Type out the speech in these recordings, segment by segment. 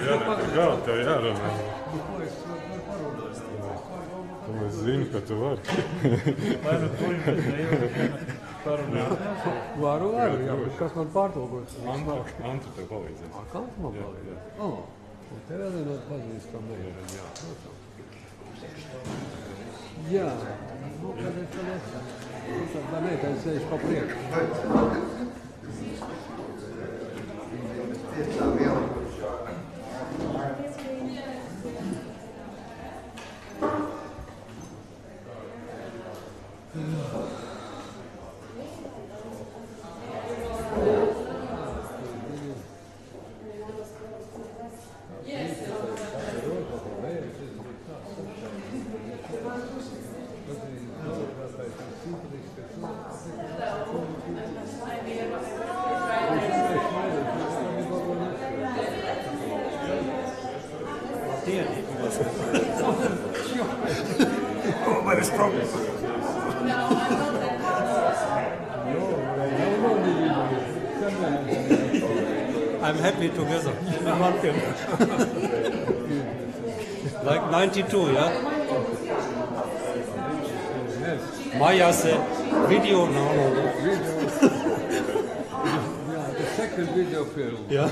Jā, kā tev jārunā? Es zinu, ka tu vari. Vai nu tu parunāt? Varu, jā, bet kas man pārtulkos? Antu tev palīdzēs. Kāds man palīdzēs? Un te vēl vienot pazīstam meiteni, jā, protams. Jā, nu, kad es tad esmu. Tad tā meiteni sēž pa priekšu. I'm happy together. Like 92, yeah? Yes. Maya said, video now. Yeah, the second video film. Yeah.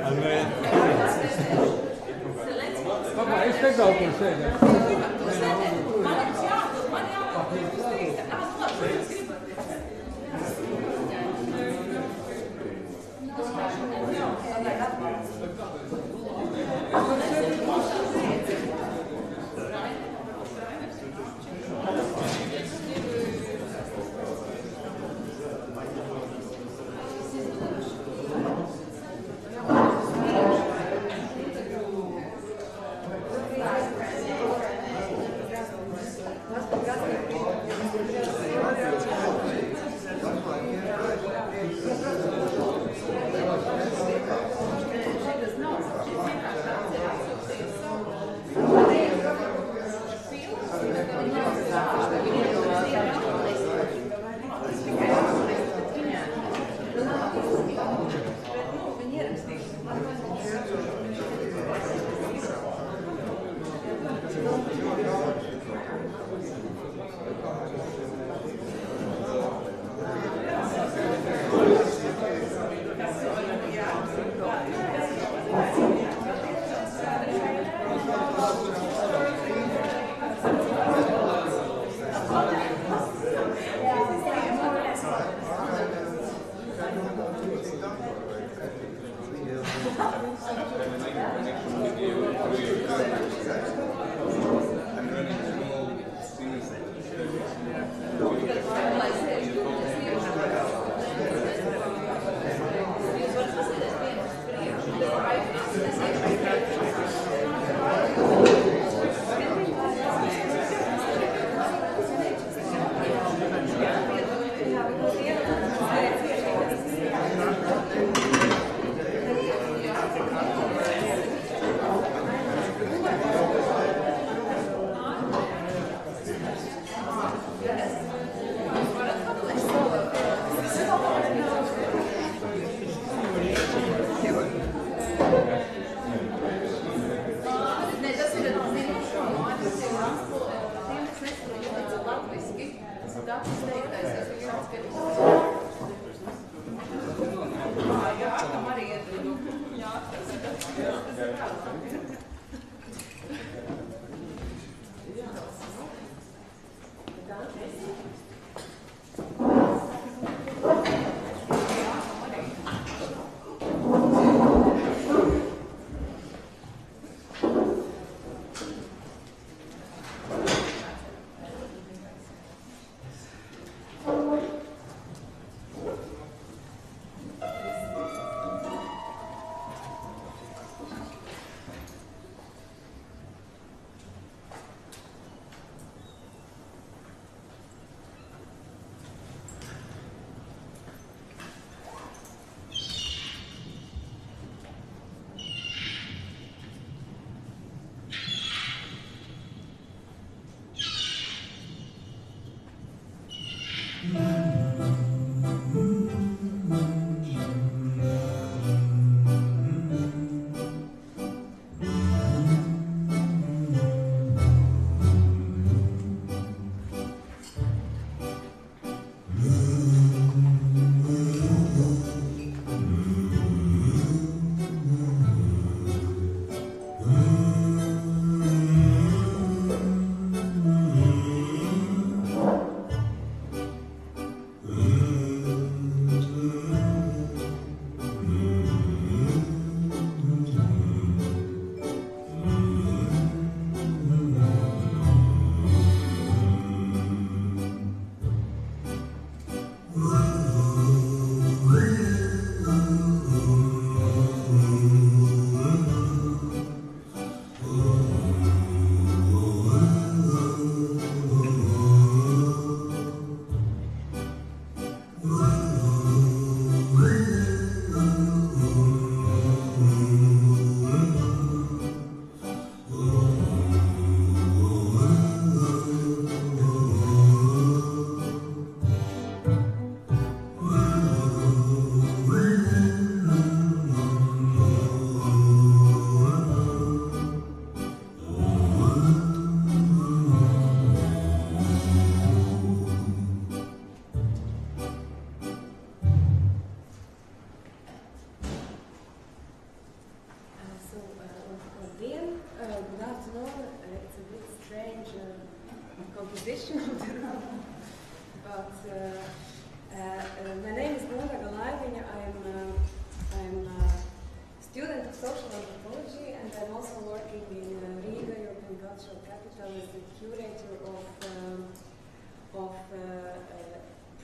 I'm very Papa, es te kaut kur sēdēt.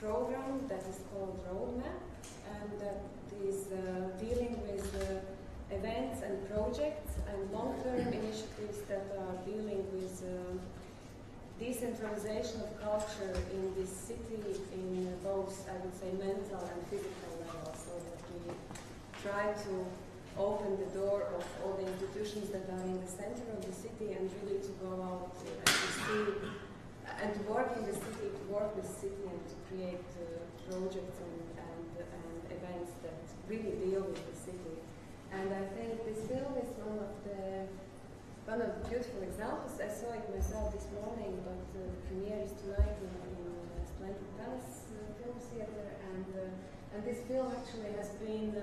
program that is called Roadmap, and that is dealing with events and projects and long-term initiatives that are dealing with decentralization of culture in this city in both, I would say, mental and physical levels, so that we try to open the door of all the institutions that are in the center of the city and really to go out and to see and to work in the city, to work with the city and to create projects and events that really deal with the city. And I think this film is one of the beautiful examples. I saw it myself this morning, but the premiere is tonight in Splendid Palace Film Theatre, and this film actually has been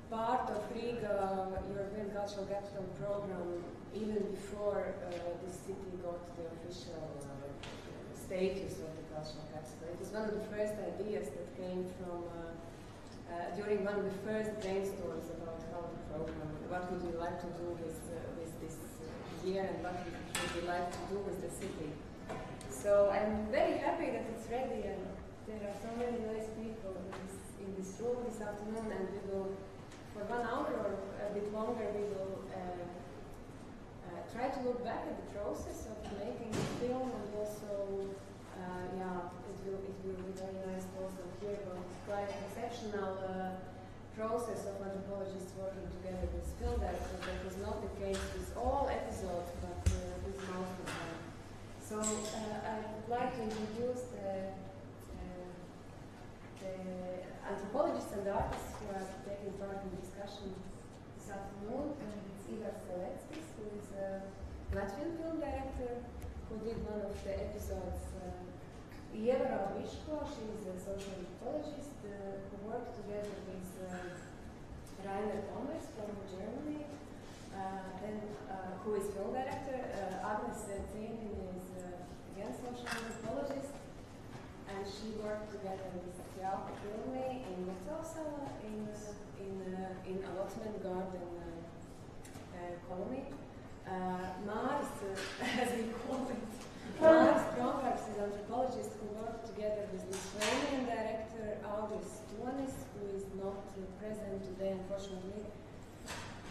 part of Riga European Cultural Capital Program even before this city got the official status of the cultural capital. It was one of the first ideas that came from during one of the first brainstorms about how the program, what would we like to do with this year and what would we like to do with the city. So I'm very happy that it's ready, and there are so many nice people in this room this afternoon, and we will, for 1 hour or a bit longer, we will try to look back at the process of making the film, and also, it will be very nice to also hear about quite exceptional process of anthropologists working together with film directors. That was not the case with all episodes, but with most of them. So I would like to introduce the anthropologists and artists who are taking part in the discussion this afternoon. And it's Ivar Seleckis, who is a Latvian film director, who did one of the episodes. Ieva Viško, she is a social anthropologist who worked together with Rainer Thomas from Germany, who is film director. Agnes Zienin is again social anthropologist, and she worked together with Jauka Filmi in Metalsala in allotment garden colony. Mars, as we call it, Mars Strombergs is an anthropologist who worked together with Lithuanian director Audris Tuonis, who is not present today, unfortunately,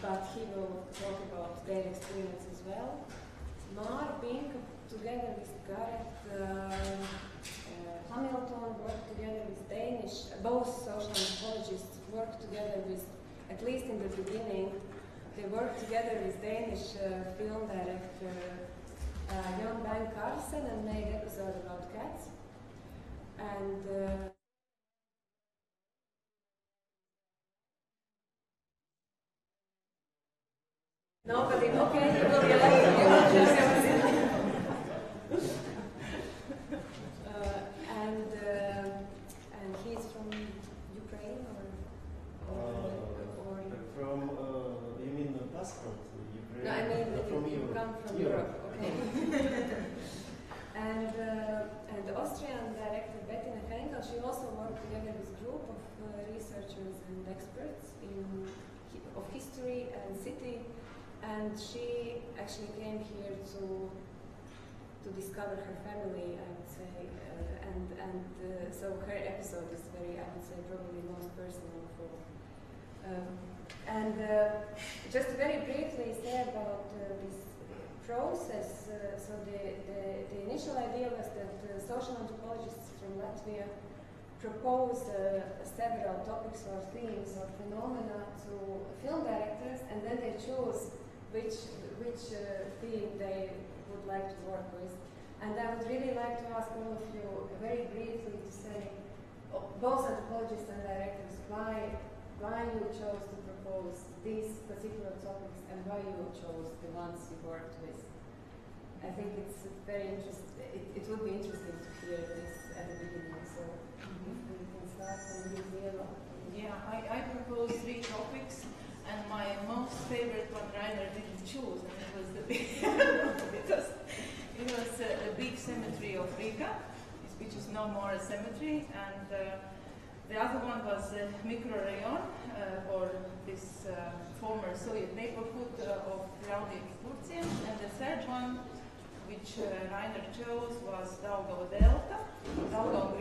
but he will talk about their experience as well. Mar Bink, together with Gareth Hamilton, worked together with Danish, both social anthropologists worked together with, at least in the beginning, they worked together with Danish film director Jan Bang Carlsen and made an episode about cats. And nobody, okay, you will and he's from Ukraine or from you mean the passport? Ukraine? No, I mean from you Europe. come from Europe. Okay. and the Austrian director Bettina Henkel, she also worked together with a group of researchers and experts of history and city, and she actually came here to discover her family, I would say, so her episode is very, I would say, probably most personal for. Just very briefly say about this process. So the initial idea was that social anthropologists from Latvia propose several topics or themes or phenomena to film directors, and then they choose which theme they would like to work with. And I would really like to ask all of you very briefly to say, both anthropologists and directors, why you chose to propose these particular topics and why you chose the ones you worked with. I think it's very interesting. It would be interesting to hear this at the beginning. So if we can start from you, Ieva. Yeah, I proposed 3 topics, and my most favorite one Rainer didn't choose, and it was the big because it was the big cemetery of Riga, which is no more a cemetery, and the other one was microrayon, or this former Soviet neighborhood of Raudieki Turcia, and the third one, which Rainer chose, was Daugava Delta, Daugava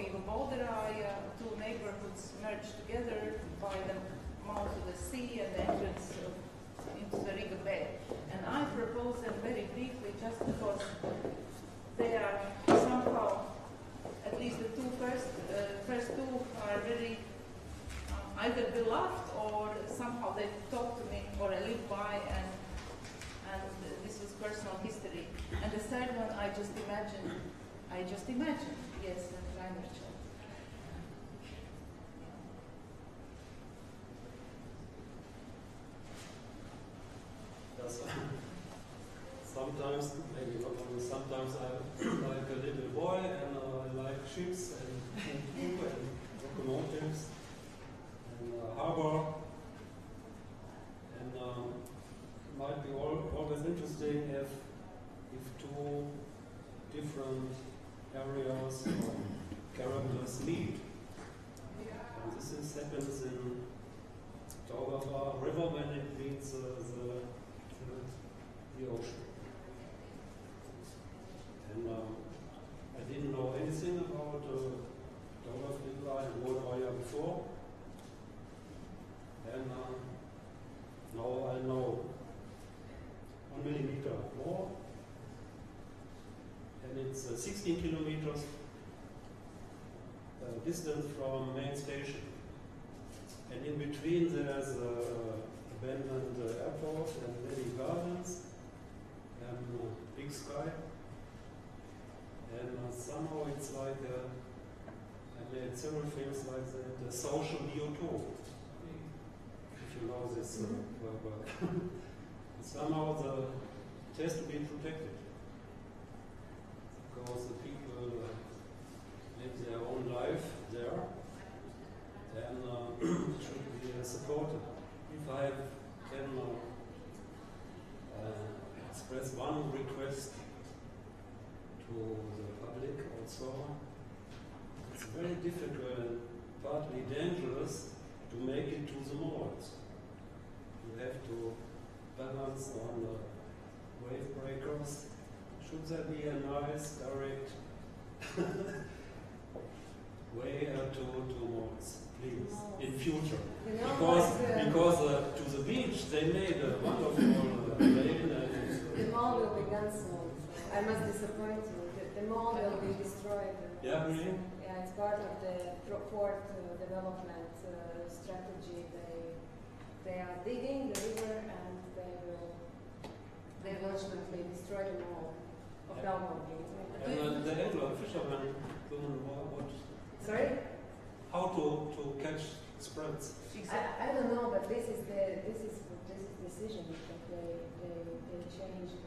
sea and the entrance into the Riga Bay. And I propose them very briefly just because they are somehow, at least the first two are very either beloved or somehow they talk to me or I live by and this was personal history. And the third one I just imagined, yes, Rainer chose. Sometimes, maybe not only sometimes, I'm like a little boy and I like ships and locomotives and harbor. And might be always interesting if two different areas or characters meet. And this happens in Daugava River when it meets the ocean. And I didn't know anything about Daugava River and Volvaya before. And now I know 1 millimeter more. And it's 16 kilometers distance from main station. And in between there's abandoned airport and many gardens and big sky. And somehow it's like, I made several films like that, the social biotope. If you know this word. Somehow it has to be protected. Because the people live their own life there and should be supported. If I can express one request to the public also, it's very difficult and partly dangerous to make it to the malls. You have to balance on the wave breakers. Should there be a nice, direct way to malls, please, in future? You know, Because to the beach they made a wonderful lane. The mall will be gone soon. I must disappoint you. The mall will be destroyed. Yeah, really? Yeah, it's part of the port development strategy. They are digging the river and they will ultimately destroy the mall of Belmont. And the angler fishermen don't know what. Sorry? How to catch spreads. I don't know, but this is decision that they changed.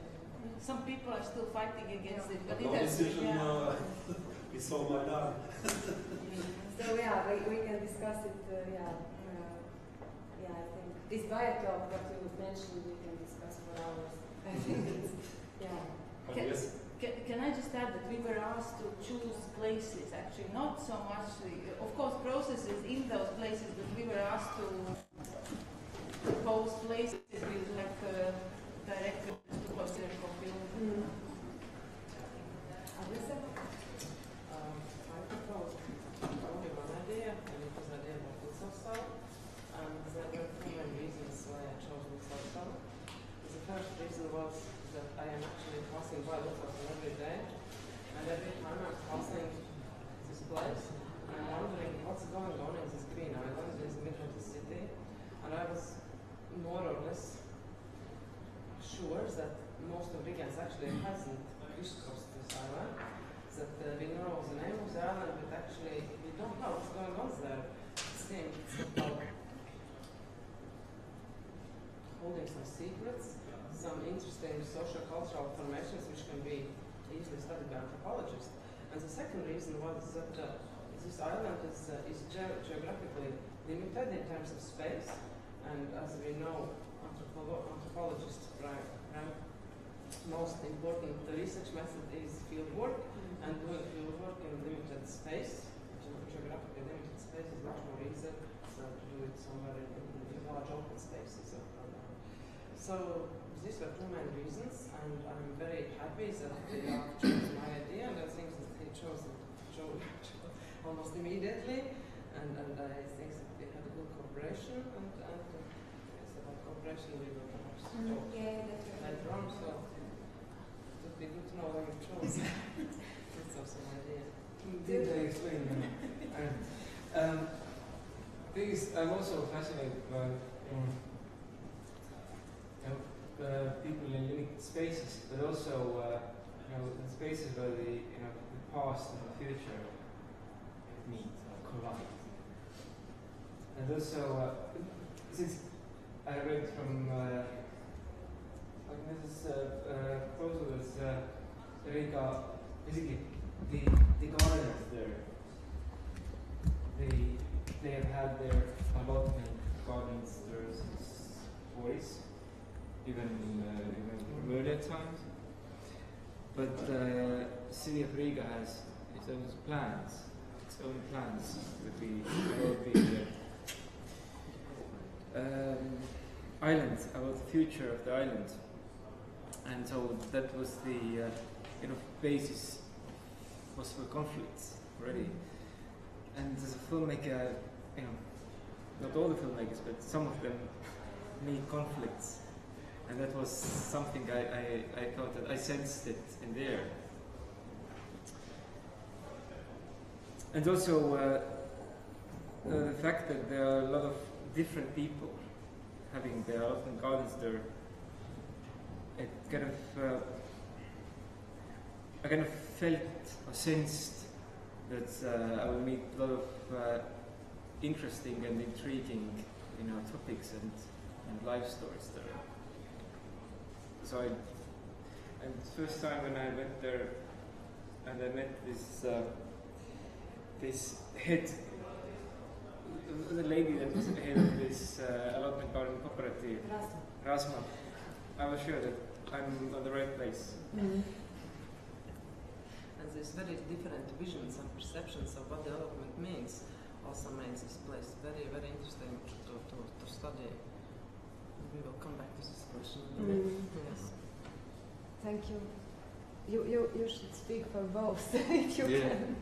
Some people are still fighting against it, but No it has decision is so my dad. So yeah, we can discuss it. I think this biotope that you mentioned, we can discuss for hours. I think it's Can I just add that we were asked to choose places, actually, not so much, of course, processes in those places, but we were asked to propose places with like directors to consider for film. Alisa? I proposed only one idea, and it was the idea of Filmas. There were two main reasons why I chose Filmas. The first reason was that I am actually passing by Filmas every day, and every time I'm passing this place, I'm wondering what's going on in this green island in the middle of the city, and I was more or less sure that most of Riga actually hasn't crisscrossed this island, that we know the name of the island, but actually we don't know what's going on there. It seems holding some secrets, some interesting social-cultural formations which can be easily studied by anthropologists. And the second reason was that this island is geographically limited in terms of space, and as we know, anthropologists' most important research method is fieldwork, and doing fieldwork in limited space, geographically limited space, is much more easier than to do it somewhere in large open spaces. So these were two main reasons, and I'm very happy that they chose my idea, and I think that he chose it almost immediately, and I think that we had a good cooperation, and cooperation with others. Yeah, definitely. Later on, so it would be good to know what you chose. Let's have some idea. Did I explain? Things I'm also fascinated by people in unique spaces, but also in spaces where the past and the future meet or collide. And also, since I read from this proposal that Riga, basically the gardeners there, they have had their allotment gardens there since 40s, even from earlier times. But the city of Riga has its own plans with the island, about the future of the island, and so that was the basis of possible conflicts already. And as a filmmaker, not all the filmmakers, but some of them need conflicts, and that was something I thought that I sensed it in there. And also the fact that there are a lot of different people having their open gardens there, it kind of I kind of felt or sensed that I will meet a lot of interesting and intriguing topics and life stories there. So and the first time when I went there and I met this head, the lady that was the head of this allotment garden cooperative, Rasma, I was sure that I'm on the right place. And there's very different visions and perceptions of what development means also makes this place very, very interesting to study. We will come back to this question. Yes. Thank you. You should speak for both if you can.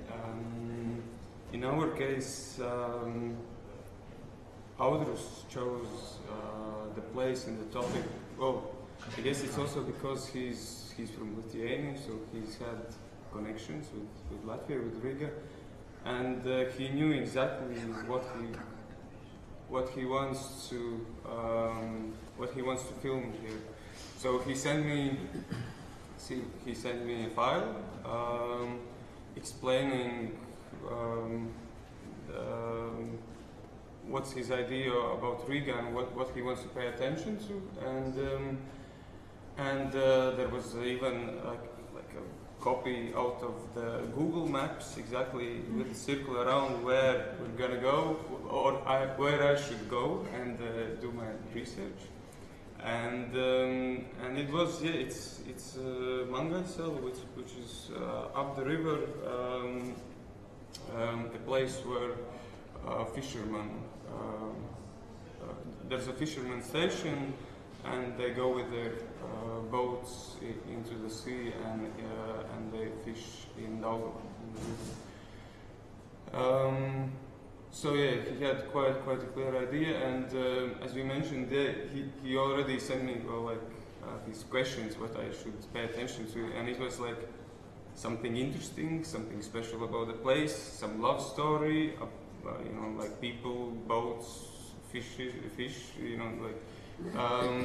In our case, Audrus chose the place and the topic. Well, I guess it's also because he's from Lithuania, so he's had connections with Latvia, with Riga, and he knew exactly what he wants to film here. So he sent me a file explaining what's his idea about Riga and what he wants to pay attention to, and there was even like a copy out of the Google Maps exactly with a circle around where we're gonna go or where I should go and do my research. And it was it's Mangaisel, which is up the river, a place where fishermen. There's a fisherman station, and they go with their boats into the sea and they fish in Daugava. So yeah, he had quite a clear idea, and as we mentioned, he already sent me his questions, what I should pay attention to, and it was like something interesting, something special about the place, some love story, like people, boats, fish,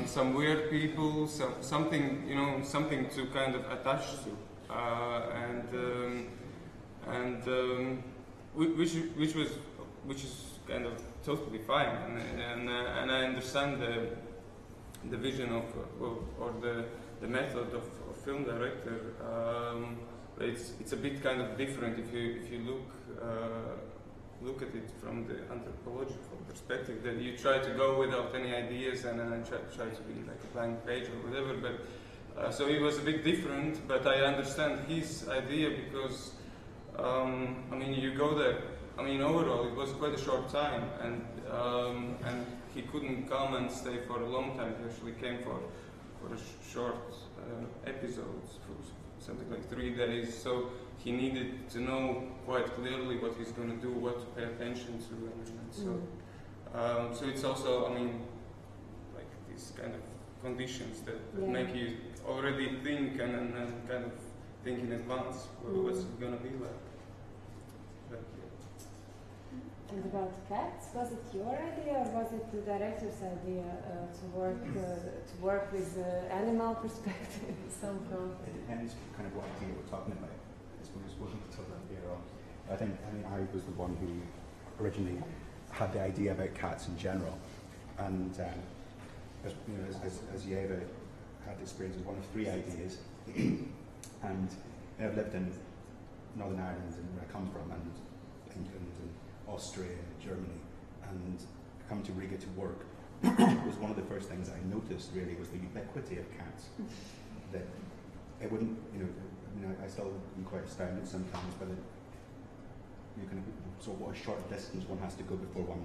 some weird people, something to kind of attach to, which is kind of totally fine, and I understand the vision of or the method of film director. It's a bit kind of different if you look at it from the anthropological perspective, that you try to go without any ideas and try to be like a blank page or whatever. But so it was a bit different, but I understand his idea because you go there. Overall it was quite a short time, and he couldn't come and stay for a long time. He actually came for a short episodes, for something like 3 days. So he needed to know quite clearly what he's going to do, what to pay attention to, and so so it's also, like these kind of conditions that Yeah. make you already think and kind of think in advance what's it gonna be like. But, And about cats, was it your idea or was it the director's idea to work with animal perspective somehow? It depends kind of what idea we're talking about. I suppose wasn't until later on. I mean I was the one who originally had the idea about cats in general, and as you know, as Yeva had experience with one of three ideas, and I've lived in Northern Ireland and where I come from, and England and Austria, Germany, and come to Riga to work was one of the first things I noticed really was the ubiquity of cats. That it wouldn't, you know, I mean, I still am quite astounded sometimes by you can sort of what a short distance one has to go before one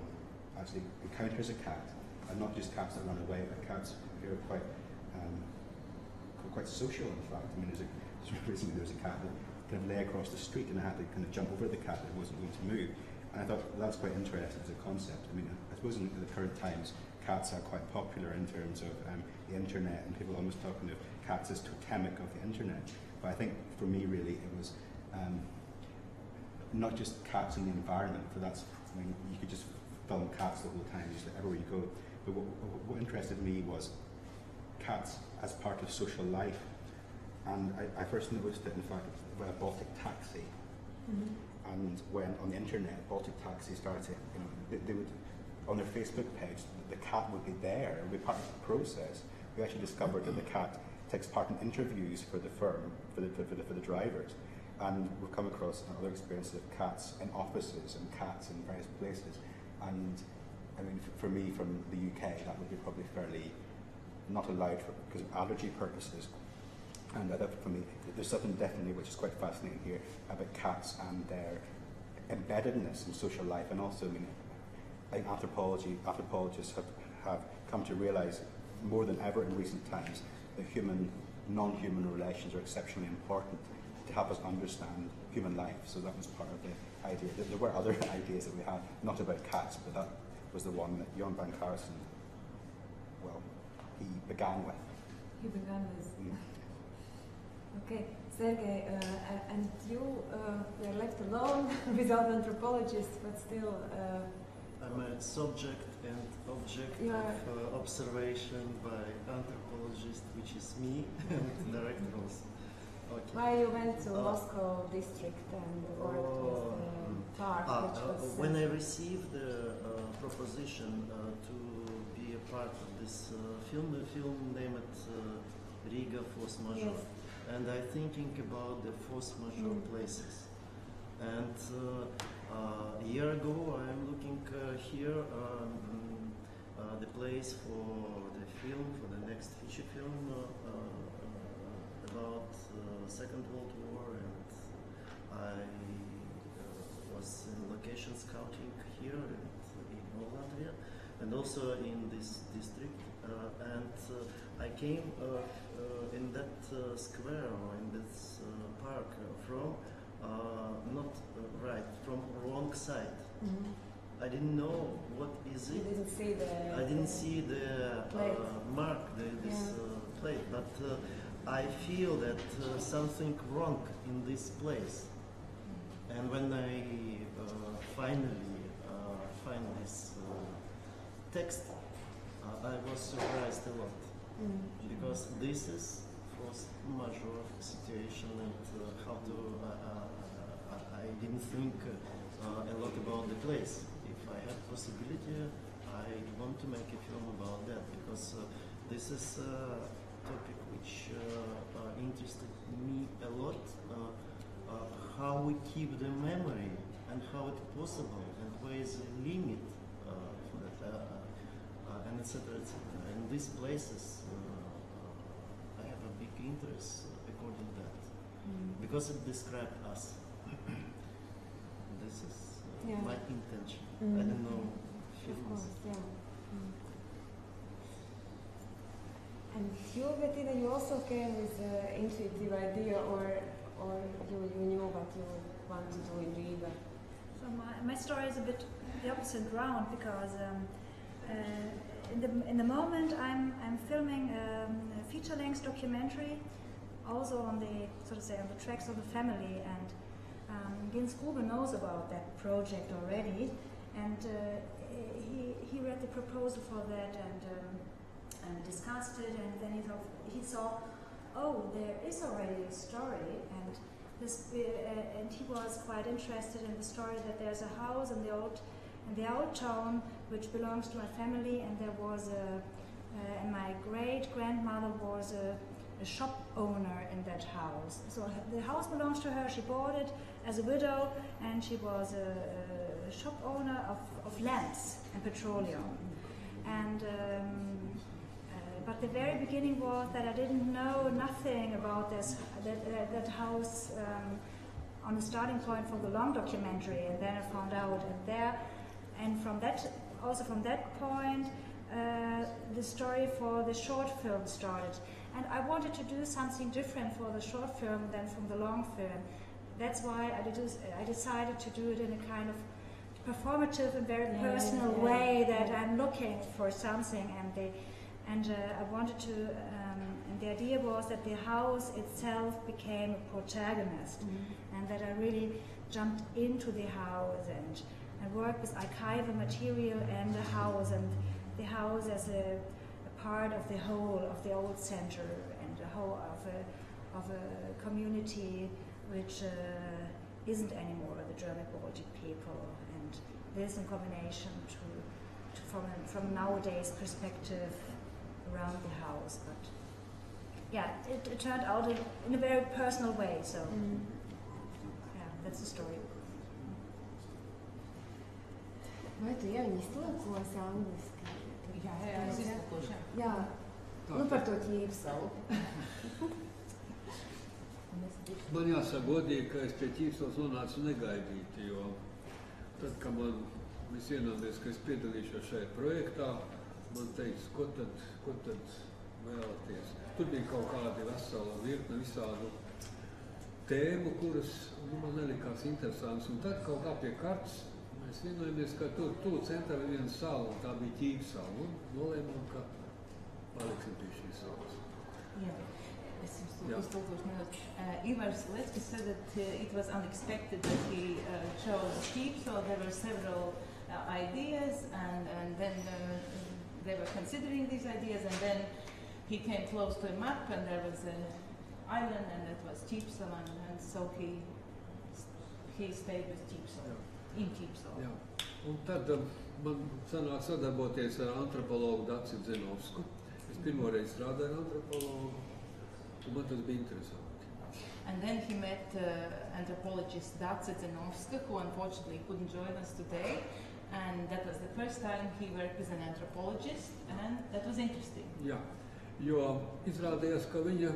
actually encounters a cat, and not just cats that run away, but cats who are quite social. In fact, I mean, recently there was a cat that kind of lay across the street, and I had to kind of jump over the cat that wasn't going to move. And I thought that's quite interesting as a concept. I mean, I suppose in the current times, cats are quite popular in terms of the internet, and people are almost talking of cats as totemic of the internet. But I think for me, really, it was not just cats in the environment. For that's, I mean, you could just film cats the whole time, just everywhere you go. But what interested me was cats as part of social life. And I first noticed it, in fact, with a Baltic taxi. Mm-hmm. And when on the internet, Baltic Taxi started, you know, they would, on their Facebook page, the cat would be there, it would be part of the process. We actually discovered that the cat takes part in interviews for the firm, for the drivers. And we've come across other experiences of cats in offices and cats in various places. And I mean, for me, from the UK, that would be probably fairly not allowed because of allergy purposes. And I thought for me, there's something definitely which is quite fascinating here about cats and their embeddedness in social life. And also, I mean, I think anthropologists have come to realise more than ever in recent times that non-human relations are exceptionally important to help us understand human life. So that was part of the idea. There were other ideas that we had, not about cats, but that was the one that Jon van Carson, well, he began with. He began with. Okay, Sergei, and you were left alone without anthropologists, but still. I'm a subject and object of observation by anthropologist, which is me, and director also. Okay. Why you went to Moscow district and worked with the park, which was... When I received the proposition to be a part of this film, the film named Riga Force Majeure. Yes. And I'm thinking about the force majeure places. And a year ago, I'm looking here the place for the film, for the next feature film about Second World War, and I was in location scouting here in Latvia, and also in this district, and I came in that square or in this park from from wrong side. Mm-hmm. I didn't know what is it. You didn't see the... I didn't see the mark, this plate, but I feel that something wrong in this place. And when I finally find this text, I was surprised a lot. Because this is force majeure situation, and how to I didn't think a lot about the place. If I had possibility, I want to make a film about that, because this is a topic which interested me a lot. How we keep the memory, and how it's possible, and where is the limit for that, and etc. etc. In these places, I have a big interest according to that, because it describes us. This is my intention. I don't know. Of course, yeah. And you, Bettina, you also came with an intuitive idea, or you knew what you want to do in Riga? So my story is a bit the opposite round, because in the moment, I'm filming a feature-length documentary, also on the so to say on the tracks of the family. And Gins Grube knows about that project already, and he read the proposal for that and discussed it. And then he saw, oh, there is already a story, and he was quite interested in the story that there's a house in the old town which belongs to my family, and there was and my great-grandmother was a shop owner in that house. So the house belongs to her, she bought it as a widow, and she was a shop owner of lamps and petroleum. And but the very beginning was that I didn't know nothing about that house on the starting point for the long documentary, and then I found out, and from that point, the story for the short film started. And I wanted to do something different for the short film than from the long film. That's why I decided to do it in a kind of performative and very personal way, that I'm looking for something, and I wanted to, and the idea was that the house itself became a protagonist, and that I really jumped into the house and worked with archival material and the house as a part of the whole of the old center, and the whole of a community which isn't anymore the German Baltic people, and this in combination from nowadays perspective around the house. But yeah, it turned out in a very personal way, so yeah, that's the story. Vai tu jau iztulkos angliski? Jā, es iztulkošu. Jā, nu par to ķīpsalu. Man jāsaka godīgi, ka es pie ķīpsals nonācu negaidīti, jo tad, kad mēs ienāmies, ka es piedalīšos šajā projektā, man teica, ko tad vēlaties. Tur bija kaut kādi vesela virkne visādu tēmu, kuras man nelikās interesants. Un tad kaut kā pie kartas mēs vienojamies, ka tur centrā ir viena sala, un tā bija ķīpsala. Un nolēmām, ka paliksim pie šīs salas. Ivar Seletsky said that it was unexpected that he chose Keep, so there were several ideas, and then they were considering these ideas, and then he came close to a map, and there was an island, and that was Ķīpsala, and so he stayed with Ķīpsala, in Ķīpsala. Jā. Un tad man sanāk sadarboties ar antropologu Daci Dzinovsku. Es pirmoreiz strādāju ar antropologu. Man tas bija interesanti. And then he met anthropologist Dace Zenovska, who unfortunately couldn't join us today. And that was the first time he worked with an anthropologist, and that was interesting. Jā, jo izrādījās, ka viņa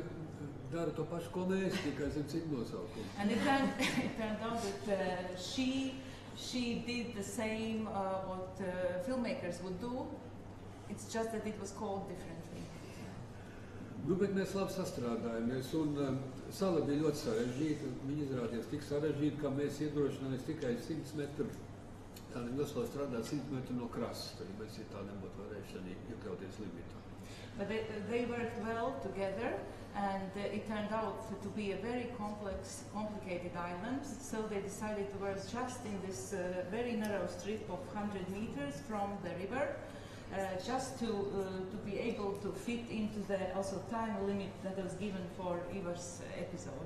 dara to pašu, ko mēs, tikai zin citu nosaukumu. And it turned out that she did the same what filmmakers would do. It's just that it was called differently. Nu, bet mēs labi sastrādājamies, un sala bija ļoti sarežģīta. Viņa izrādījās tik sarežģīta, ka mēs iedrošinājāmies tikai 100 metru, tādiem noslau strādāt 100 metru no krasta, ja mēs tā nebūtu varējuši iekļauties limitā. But they worked well together, and it turned out to be a very complicated island, so they decided to work just in this very narrow strip of 100 meters from the river, just to be able to fit into the also time limit that was given for Ivar's episode.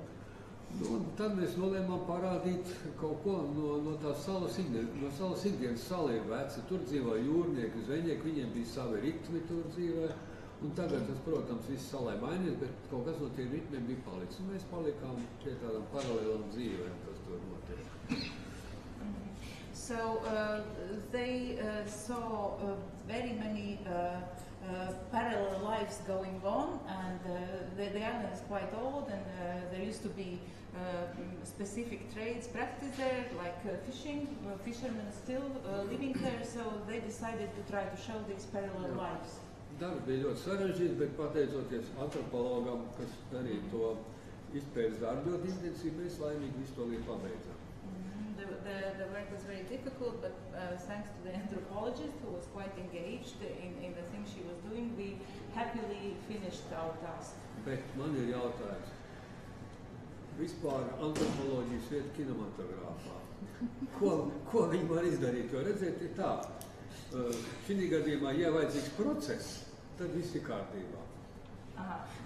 Nu, tad mēs nolēmām parādīt kaut ko no tās salas ikdienas. No salas ikdienas sala ir veci, tur dzīvo jūrnieki, zvejnieki, viņiem bija savi ritmi tur dzīvē. Un tagad tas, protams, viss salai mainīs, bet kaut kas no tiem ritmiem bija palicis. Un mēs palikām pie tādām paralēlām dzīvēm, kas tur notiek. So they saw very many parallel lives going on, and the island is quite old, and there used to be specific trades practiced there, like fishing, fishermen still living there, so they decided to try to show these parallel lives. Darbs bija ļoti sarežģīts, bet pateicoties antropologam, kas darīja to izpētes darbu ļoti intensīvi, mēs laimīgi visu to līdz pabeidzām. the work was very difficult, but thanks to the anthropologist who was quite engaged in the thing she was doing, we happily finished our task. Bet man ir jautājums. Vispār antropoloģijas vieta kinematogrāfā. Ko viņi var izdarīt? Jo redzēt, ir tā. Šī gadījumā, ja vajadzīgs process, tad viss ir kārtībā.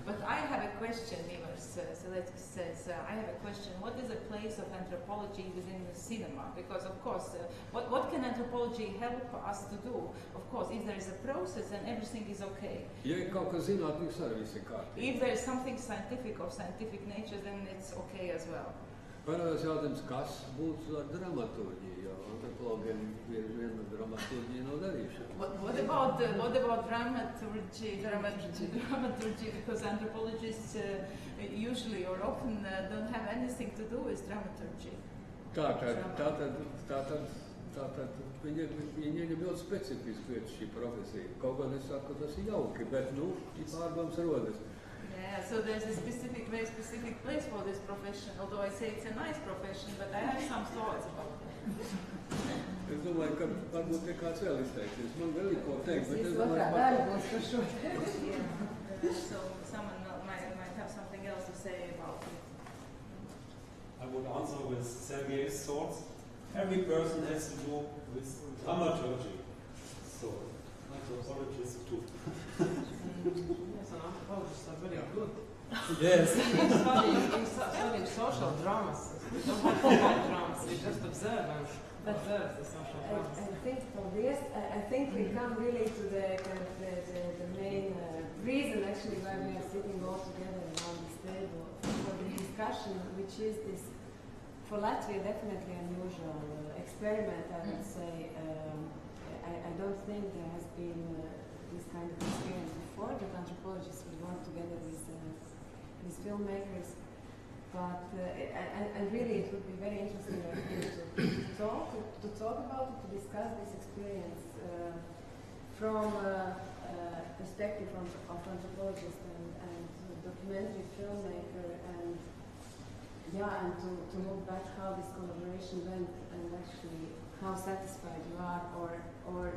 But I have a question, Ivars Seletskas says, I have a question. What is the place of anthropology within the cinema? Because, of course, what can anthropology help us to do? Of course, if there is a process, then everything is okay. Ja kaut kas zinātnīgs, arī viss ir kārtībā. If there is something scientific of scientific nature, then it's okay as well. Parādās jautājums, kas būtu ar dramaturģiju, jo antropologiem bieži vien dramaturģija nav darīšana. What about dramaturgy, because anthropologists usually or often don't have anything to do with dramaturgy. Tātad viņi ir ļoti specifiski vietas šī profesija. Kaut gan es saku, ka tas ir jauki, bet, pārdomas rodas. Yeah, so there's a very specific place for this profession, although I say it's a nice profession, but I have some thoughts about it. Es domāju, ka varbūt ir kāds vēl izteiksies. Man vēl ir ko teikt, bet es domāju, so someone might have something else to say about it. I would answer with Sergei's thoughts. Every person has to do with dramaturgy. So, anthropologists too. Yes, and anthropologists are very good. Yes. We study social dramas. We don't have to write dramas, we just observe the social dramas. I think we come really to the main reason actually why we are sitting all together around this table for the discussion, which is this, for Latvia, definitely unusual experiment, I would say. I don't think there has been this kind of experience before, that anthropologists would work together with filmmakers. But and really, it would be very interesting to talk about it, to discuss this experience from perspective of anthropologist and documentary filmmaker, and to look back how this collaboration went, and actually how satisfied you are, or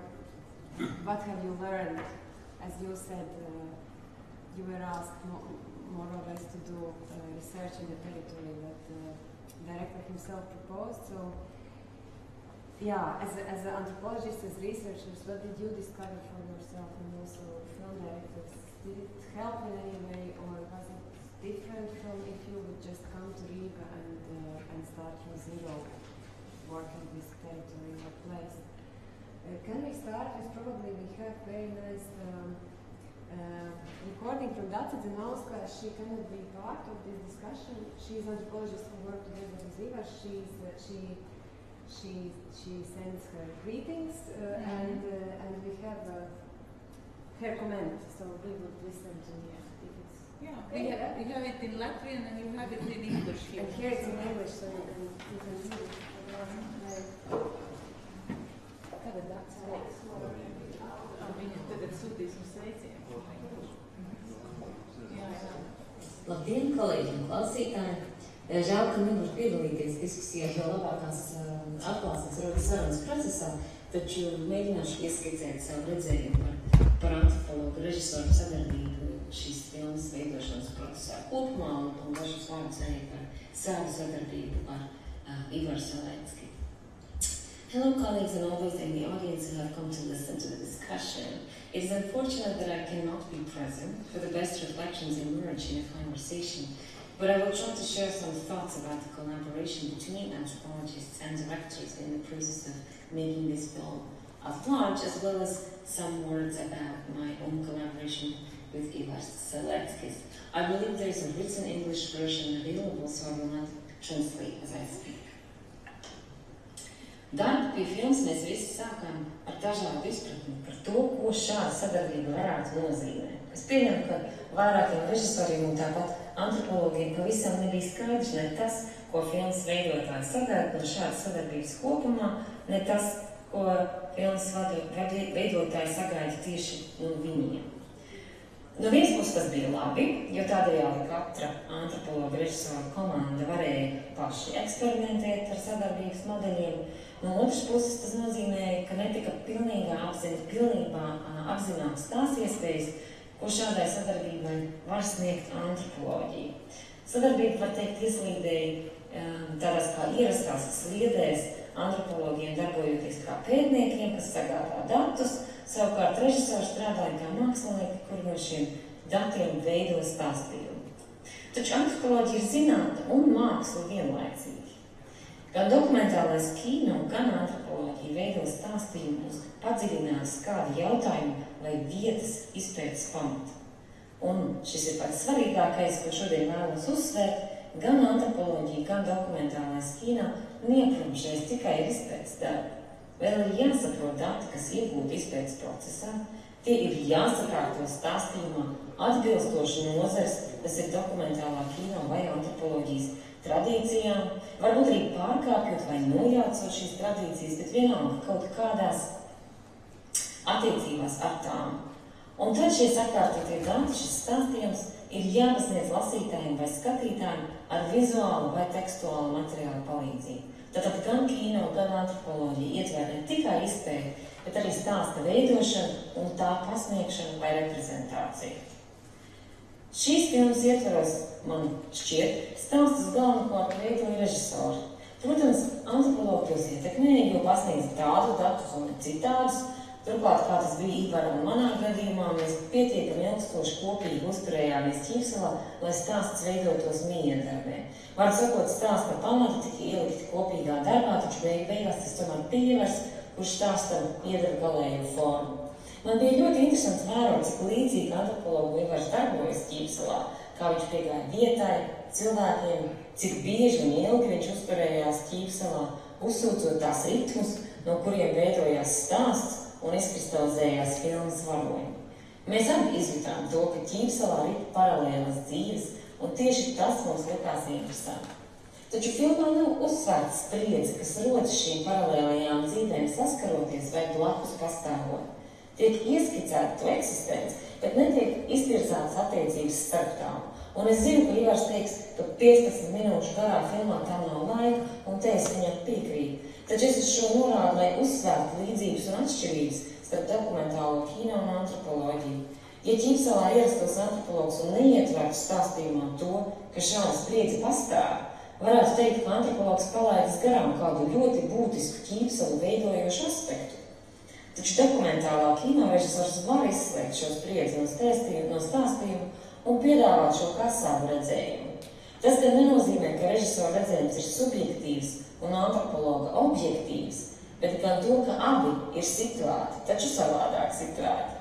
what have you learned. As you said, you were asked more or less to do research in the territory that the director himself proposed. So, as an anthropologist, as researchers, what did you discover for yourself, and also film directors? Did it help in any way, or was it different from if you would just come to Riga and start from zero, working with territory or place? Can we start with, probably we have very nice recording from Dacia Zenauska. She cannot be part of this discussion. She's an anthropologist who worked together with Iva. She sends her greetings, and we have her comment, so we would listen to it. You have it in Latvian and you have it in English here. And here it's in English, so you can read it. Labdien, kolēģi un klausītāji! Žēl, ka nevaru piedalīties diskusijā, jo labākās atklāsmes rodas sarunas procesā, taču mēģināšu ieskicēt savu redzējumu par antropologu režisoru sadarbību šīs filmas veidošanas procesā kopumā un dažus vārdus arī par savu sadarbību ar Ivaru Seletsku. Hello, colleagues and all those in the audience who have come to listen to the discussion. It is unfortunate that I cannot be present, for the best reflections emerge in a conversation, but I will try to share some thoughts about the collaboration between anthropologists and directors in the process of making this film at large, as well as some words about my own collaboration with Ivar Seletskas. I believe there is a written English version available, so I will not translate as I speak. Darbu pie filmas mēs visi sākām ar dažādu izpratni par to, ko šāda sadarbība varētu nozīmēt. Es pieņemu, ka vairākiem režisoriem un tāpat antropologiem pavisam nebija skaidrs ne tas, ko filmas veidotāji sagaida no šādas sadarbības kopumā, ne tas, ko filmas veidotāji sagaida tieši no viņiem. No vienas puses tas bija labi, jo tādējādi katra antropologa režisora komanda varēja paši eksperimentēt ar sadarbības modeļiem. No otras puses tas nozīmēja, ka netika pilnībā apzināts tās iespējas, ko šādai sadarbībai var sniegt antropoloģija. Sadarbība, var teikt, ieslīdēja tādās kā ierastās sliedēs antropologiem darbojoties kā pētniekiem, kas sagādā datus, savukārt režisori strādāja kā mākslinieki, kuri no šiem datiem veido stāstījumu. Taču antropoloģija ir zinātne un māksla vienlaicīgi. Gan dokumentālais kino, gan antropoloģija veido stāstījumus, padziļinās kādu jautājumu vai vietas izpētes pamatu. Un šis ir pats svarīgākais, ko šodien vēlos uzsvērt, gan antropoloģija, gan dokumentālais kino neaprobežojas tikai ar izpētes darbu. Vēl ir jāsaprot dati, kas iegūti izpētes procesā, tie ir jāsakārto stāstījumā atbilstoši nozars, tas ir dokumentālā kino vai antropoloģijas tradīcijām, varbūt arī pārkāpjot vai nojaucot šīs tradīcijas, bet vienalga kaut kādās attiecībās ar tām. Un tad šie sakārtotie dati, šis stāstījums ir jāpasniedz lasītājiem vai skatītājiem ar vizuālu vai tekstuālu materiālu palīdzību. Tātad gan kino, gan antropoloģija ietver ne tikai izpēti, bet arī stāsta veidošanu un tā pasniegšanu vai reprezentāciju. Šīs filmas ietveros, man šķiet, stāstus galvenokārt veidoja režisori. Protams, antropologi tos ietekmēja, jo pasniedz tādu datus un citādus. Turklāt, kā tas bija Ivara un manā gadījumā, mēs pietiekami ilgstoši kopīgi uzturējāmies Ķīpselā, lai stāsts veidotos miedarbē. Var sakot, stāsta pamati tika ielikti kopīgā darbā, taču beigās tas tomēr pievers, kurš stāstam iedara galējo formu. Man bija ļoti interesanti vērot, cik līdzīgi antropologu Ivars darbojas Ķīpselā, kā viņš piegāja vietai, cilvēkiem, cik bieži un ilgi viņš uzturējās Ķīpselā, uzsūcot tās ritmus, no kuriem veidojās stāsts un izkristalizējās filmas varoņi. Mēs abi izjutām to, ka Ķīpselā rit paralēlas dzīves, un tieši tas mums likās interesanti. Taču filmā nav uzsvērta spriedze, kas rodas šīm paralēlajām dzīvēm saskaroties vai blakus pastāvot. Tiek ieskicēta to eksistence, bet netiek iztirzātas attiecības starp tām. Un es zinu, ka Ivars teiks, ka 15 minūšu garā filmā tam nav laika, un te es viņam piekrītu. Taču es uz šo norādu, lai uzsvērtu līdzības un atšķirības starp dokumentālo kino un antropoloģiju. Ja Ķīpselā ierastos antropologs un neietvertu stāstījumā to, ka šāda spriedze pastāv, varētu teikt, ka antropologs palaidis garām kādu ļoti būtisku Ķīpselu veidojošu aspektu. Taču dokumentālā kino režisors var izslēgt šo spriedzi no stāstījuma un piedāvāt šo kā savu redzējumu. Tas gan nenozīmē, ka režisora redzējums ir subjektīvs un antropologa objektīvs, bet gan to, ka abi ir situēti, taču savādāk situēti.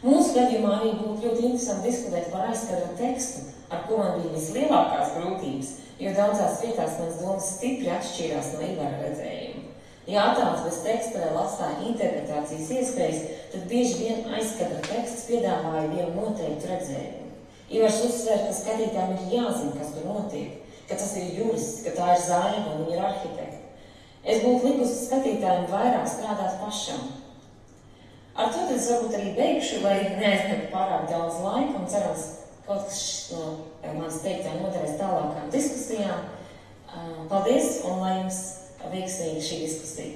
Mūsu gadījumā arī būtu ļoti interesanti diskutēt par aizskatu tekstu, ar ko man bija vislielākās grūtības, jo daudzās vietās manas domas stipri atšķīrās no Ivara redzējuma. Ja attēls bez teksta vēl atstāja interpretācijas iespējas, tad bieži vien aizskata teksts piedāvāja vienu noteiktu redzējumu. Ivars uzsver, ka skatītājiem ir jāzina, kas tur notiek, ka tas ir jurists, ka tā ir Zaiga un viņa ir arhitekti. Es būtu likusi skatītājiem vairāk strādāt pašam. Ar to tad es varbūt arī beigšu, lai neaizņemtu pārāk daudz laika un cerams, kaut kas no manas teiktā noderēs tālākām diskusijām. Paldies un lai jums veiksmīga šī diskusija.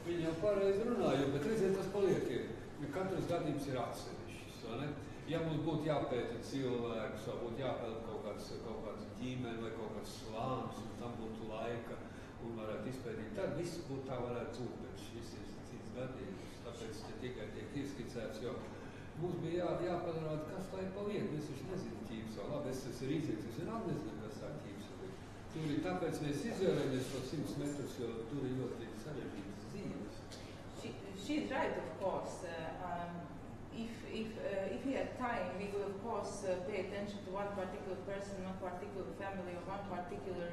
Viņi jau pareizi runāja, bet reizēm tas paliek ir. Katrs gadījums ir atsevišķs, vai ne? Ja mums būtu jāpēta cilvēks, vai būtu jāpēta kaut kāds ģimeni vai kaut kāds slānis, un tam būtu laika un varētu izpētīt, tad viss būtu tā varētu būt, bet šis ir cits gadījums. Tāpēc te tikai tiek ieskicēts, jo mums bija jāpadarāt, kas tā ir paliek. Mēs taču nezinām Ķīpselu. Labi, es esmu Rīznieks, es vienalga nezinu, kas tā Ķīpselu ir. Tur ir tāpēc mēs izvēlējamies to 100 metrus, jo tur ir ļoti sarežģītas dzīves. She's right, of course. If we had time, we will of course pay attention to one particular person, one particular family, or one particular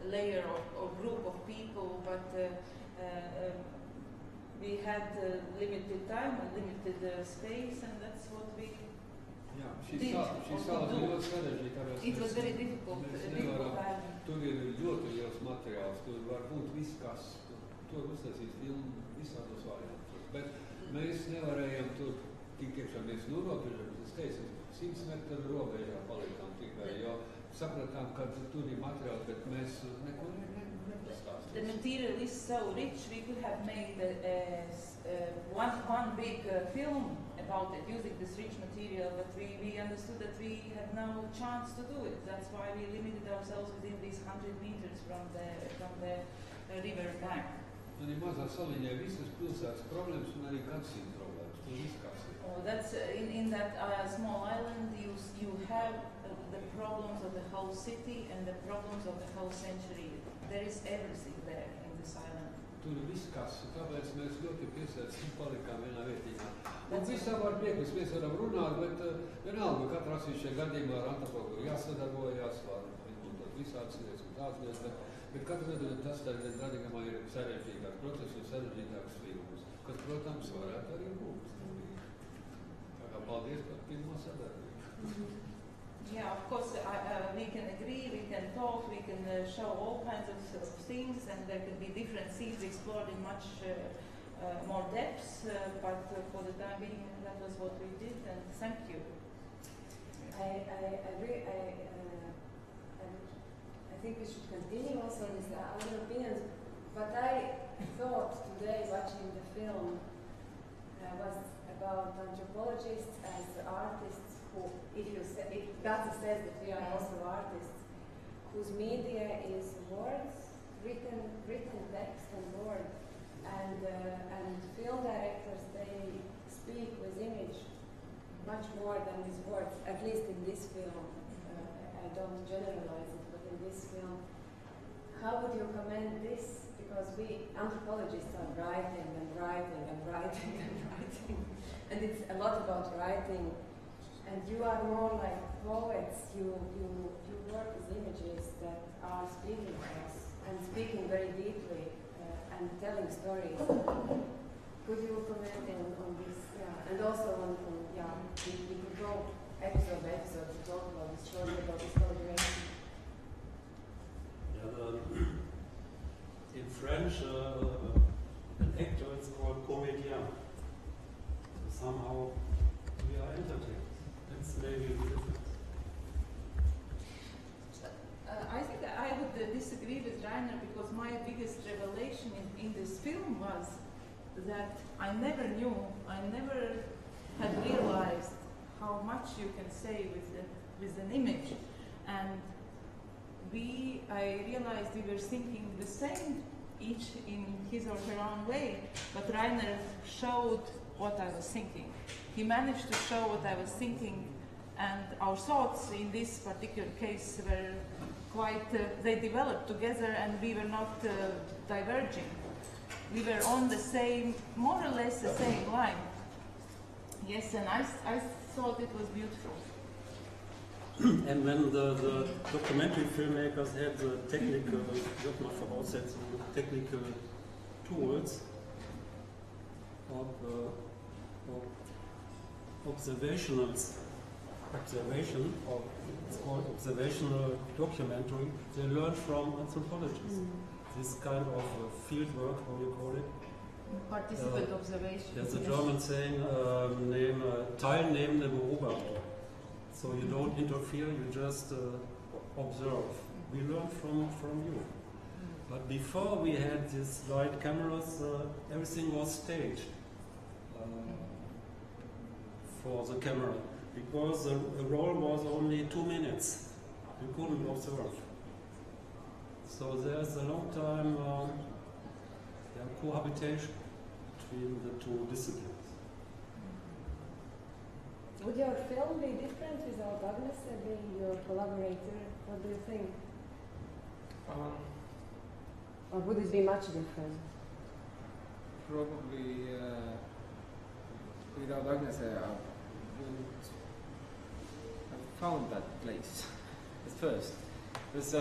layer or group of people, but we had limited time and limited space, and that's what we did. Šī sala bija ļoti sarežģīta. It was very difficult. Tur ir ļoti liels materiāls, tur var būt viss kas. to uztaisīs filmu visādos variantos. Bet mēs nevarējām tur tik iekšā, mēs norobežamies, es teicu, 100 metru robežā palikām tikai, jo sapratām, ka tur ir materiāli, bet mēs neko nepastāstījām. The material is so rich, we could have made one big film about it, using this rich material, but we understood that we had no chance to do it. That's why we limited ourselves within these 100 meters from the river bank. Un ir mazā saliņā visas pilsētas problēmas un arī gadsimta problēmas. To izkasīt. Oh, that's in that small island. You have the problems of the whole city and the problems of the whole century. There is everything there in this island. Tur ir viss kas, tāpēc mēs ļoti piesēdz un palikām vienā vietiņā. Un visā var piekrist, mēs varam runāt, bet vienalga, katrā atsevišķajā gadījumā ar antropologu jāsadarbojās, var izmantot visādas lietas un tādas lietas, bet katru gadījumā tas gadījumā ir sarežģītāks process un sarežģītāks filmas, kas, protams, varētu arī būt. Tā kā paldies par pirmo sadarbību. Yeah, of course, we can agree, we can talk, we can show all kinds of things, and there can be different scenes explored in much more depth, but for the time being, that was what we did, and thank you. I agree. I think we should continue also with the other opinions, but I thought today, watching the film, was about anthropologists as artists who, if Gazi says that we are also artists, whose media is words, written text and words, and film directors, they speak with image much more than with words, at least in this film. I don't generalize it, but in this film, how would you comment this? Because we anthropologists are writing and writing and writing and writing, and it's a lot about writing. And you are more like poets. You work with images that are speaking to us and speaking very deeply and telling stories. Could you comment on this? Yeah. And also on we could go episode by episode to talk about this story, about this collaboration. Yeah, in French, an actor is called comédien. So somehow we are entertained. That's maybe the difference. I think that I would disagree with Rainer, because my biggest revelation in this film was that I never had realized how much you can say with an image, and I realized we were thinking the same, each in his or her own way, but Rainer showed what I was thinking. He managed to show what I was thinking, and our thoughts in this particular case were quite, they developed together, and we were not diverging. We were on the same, more or less the same line. Yes, and I thought it was beautiful. And when the documentary filmmakers had the technical, technical tools of observation, or it's called observational documentary, they learned from anthropologists. This kind of field work, how you call it? Participant observation. There's a German saying, teilnehmende Beobachter. So you don't interfere, you just observe. We learn from you. But before we had these light cameras, everything was staged for the camera, because the roll was only 2 minutes. You couldn't observe. So there's a long time cohabitation between the two disciplines. Would your film be different without Agnes being your collaborator? What do you think? Or would it be much different? Probably without Agnes, I wouldn't have found that place at first. But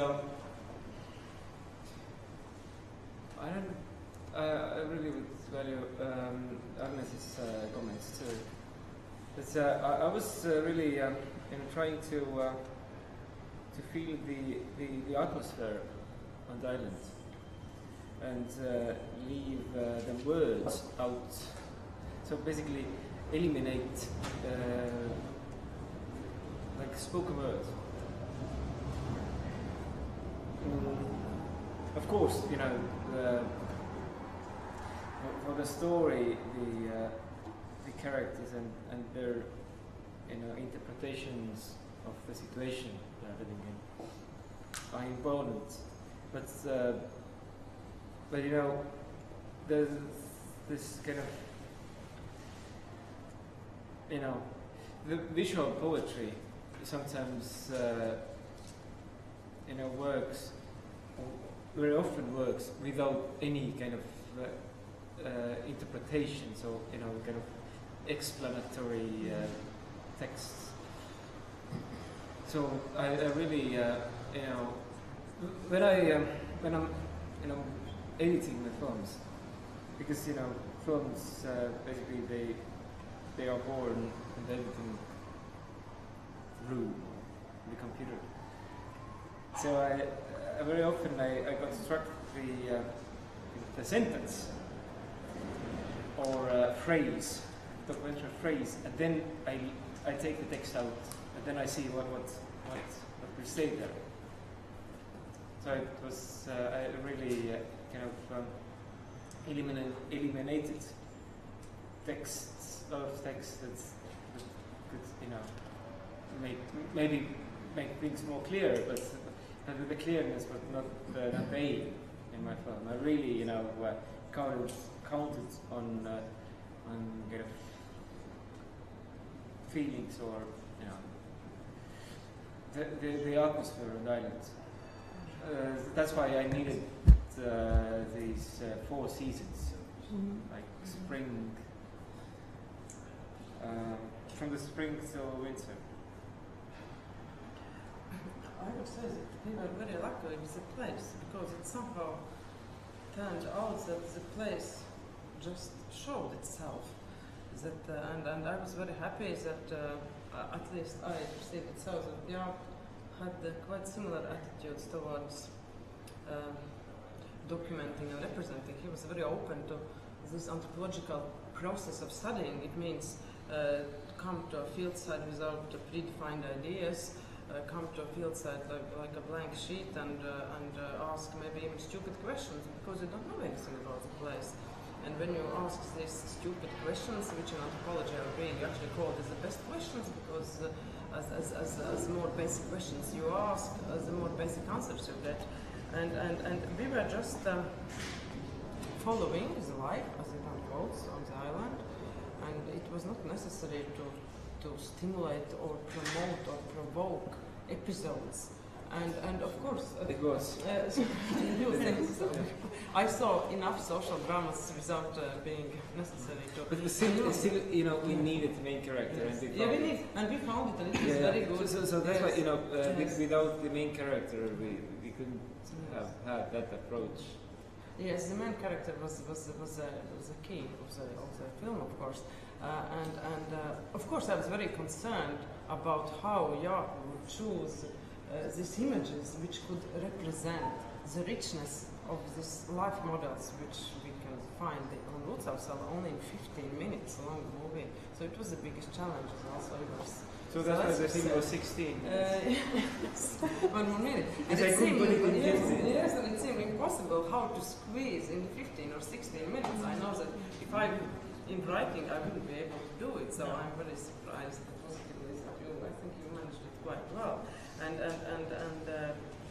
I really would value Agnes's comments too. But I was really trying to feel the atmosphere on the island, and leave the words out. So basically eliminate like spoken words. Of course, you know, for the story, the characters and their, you know, interpretations of the situation they're living in are important. But you know, there's this kind of, you know, the visual poetry sometimes, you know, works, very often works without any kind of interpretation, so, you know, kind of explanatory texts. So I really, you know, when I'm, you know, editing the films, because, you know, films basically they are born in the editing room, the computer. So I very often I construct the sentence or a phrase, documentary phrase, and then I take the text out, and then I see what we say there. So it was I really kind of eliminated texts, a lot of texts that could, you know, maybe make things more clear, but the clearness was not the aim in my film. I really, you know, counted on kind of feelings or, you know, the atmosphere of the island. That's why I needed these 4 seasons, like spring, from the spring till winter. I would say that we were very lucky with the place, because it somehow turned out that the place just showed itself. That and I was very happy that at least I perceived it so, that Jan had quite similar attitudes towards documenting and representing. He was very open to this anthropological process of studying. It means come to a field site without predefined ideas, come to a field site like a blank sheet and ask maybe even stupid questions, because you don't know anything about the place. And when you ask these stupid questions, which in anthropology are being actually called as the best questions, because as more basic questions you ask, the more basic answers you get. And we were just following the life as it unfolds on the island, and it was not necessary to stimulate or promote or provoke episodes. And of course, it was. You think so? I saw enough social dramas without being necessary to. But still, you know, we needed the main character, Yes. and we found it, and it was very good. So that's why, you know, Yes. without the main character, we couldn't have had that approach. Yes, the main character was the key of the film, of course, and of course I was very concerned about how Jaakko would choose these images which could represent the richness of these life models which we can find on Lutsaussala only in 15 minutes long movie. So it was the biggest challenge also. So that's why the thing was 16 minutes. Yes. 1 more minute. And it seemed, yes, and it seemed impossible how to squeeze in 15 or 16 minutes. I know that if I, in writing, I wouldn't be able to do it, so I'm very surprised positively that I think you managed it quite well. And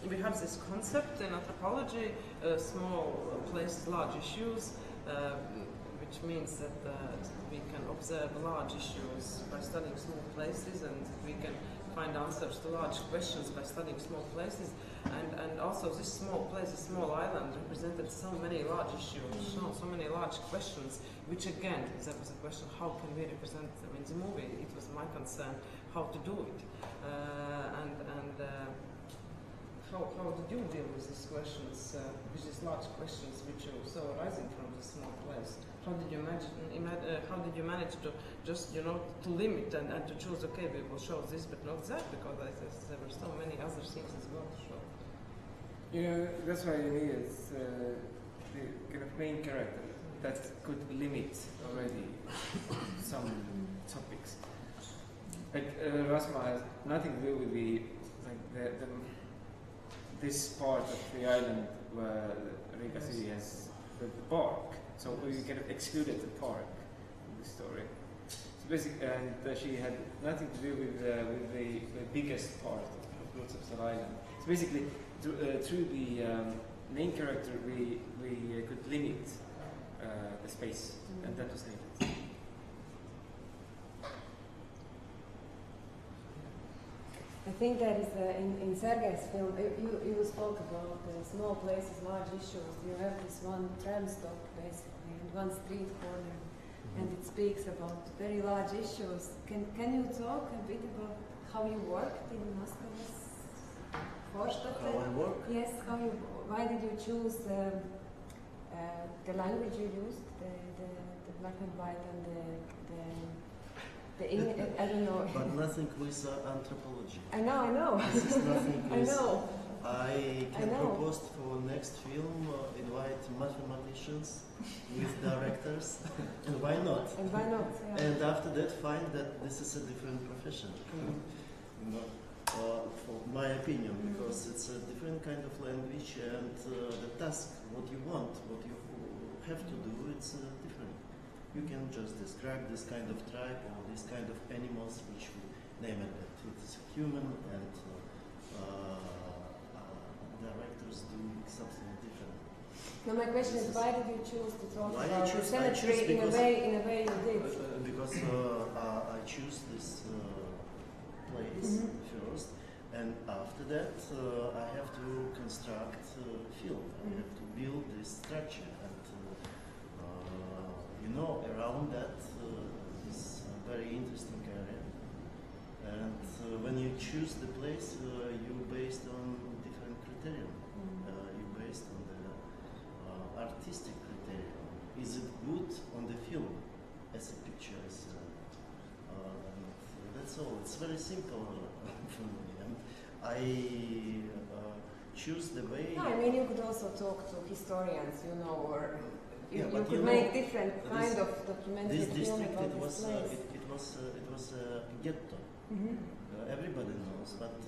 we have this concept in anthropology, small places, large issues, which means that we can observe large issues by studying small places, and we can find answers to large questions by studying small places. And also this small place, this small island, represented so many large issues, so many large questions, which again, that was a question, how can we represent them in the movie? It was my concern how to do it. How did you deal with these questions, with these large questions which you saw arising from this small place? How did you manage to just, you know, to limit and to choose, okay, we will show this but not that, because there were so many other things as well to show. You know, that's why you needed the kind of main character that could limit already some topics. Like Rasma has nothing to do with this part of the island where Riga City has the park. So we kind of excluded the park from the story. So basically, and she had nothing to do with the biggest part of the island. So basically, through the main character, we could limit the space, and that was needed. I think that is in Sergei's film, you spoke about small places, large issues. You have this one tram stop basically and one street corner, and it speaks about very large issues. Can you talk a bit about how you worked in Moscow's Vorstadt? How I work? Yes, why did you choose the language you used, the black and white and I don't know. But nothing with anthropology. I know. This is nothing with, I know. I can propose for next film invite mathematicians with directors, and why not? And why not? Yeah. And after that, find that this is a different profession. For my opinion, because it's a different kind of language, and the task, what you want, what you have to do, it's different. You can just describe this kind of tribe or this kind of animals, which we name it that it's human, and directors do something different. Now my question is, why did you choose to talk Why about the cemetery in a way you did? Because I choose this place first, and after that I have to construct film. I have to build this structure, and around that is a very interesting area. And when you choose the place, you based on different criteria. You based on the artistic criteria. Is it good on the film as a picture? That's all. It's very simple for me. And I choose the way. No, I mean you could also talk to historians, or you could know, make different kind of documentary this film district, about this place. It was a ghetto. Everybody knows, but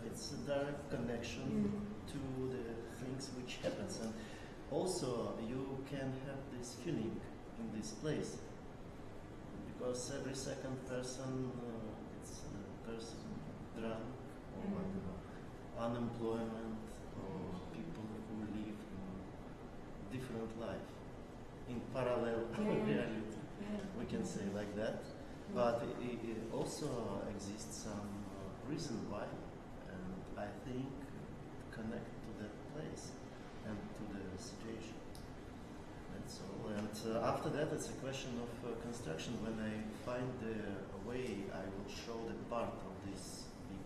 it's a direct connection to the things which happens, and also you can have this feeling in this place, because every second person it's a person drunk or unemployment, or people who live different life in parallel reality. We can say like that, but it also exists some reason why, and I think connect to that place and to the situation. That's all. And after that, it's a question of construction. When I find the way, I will show the part of this big.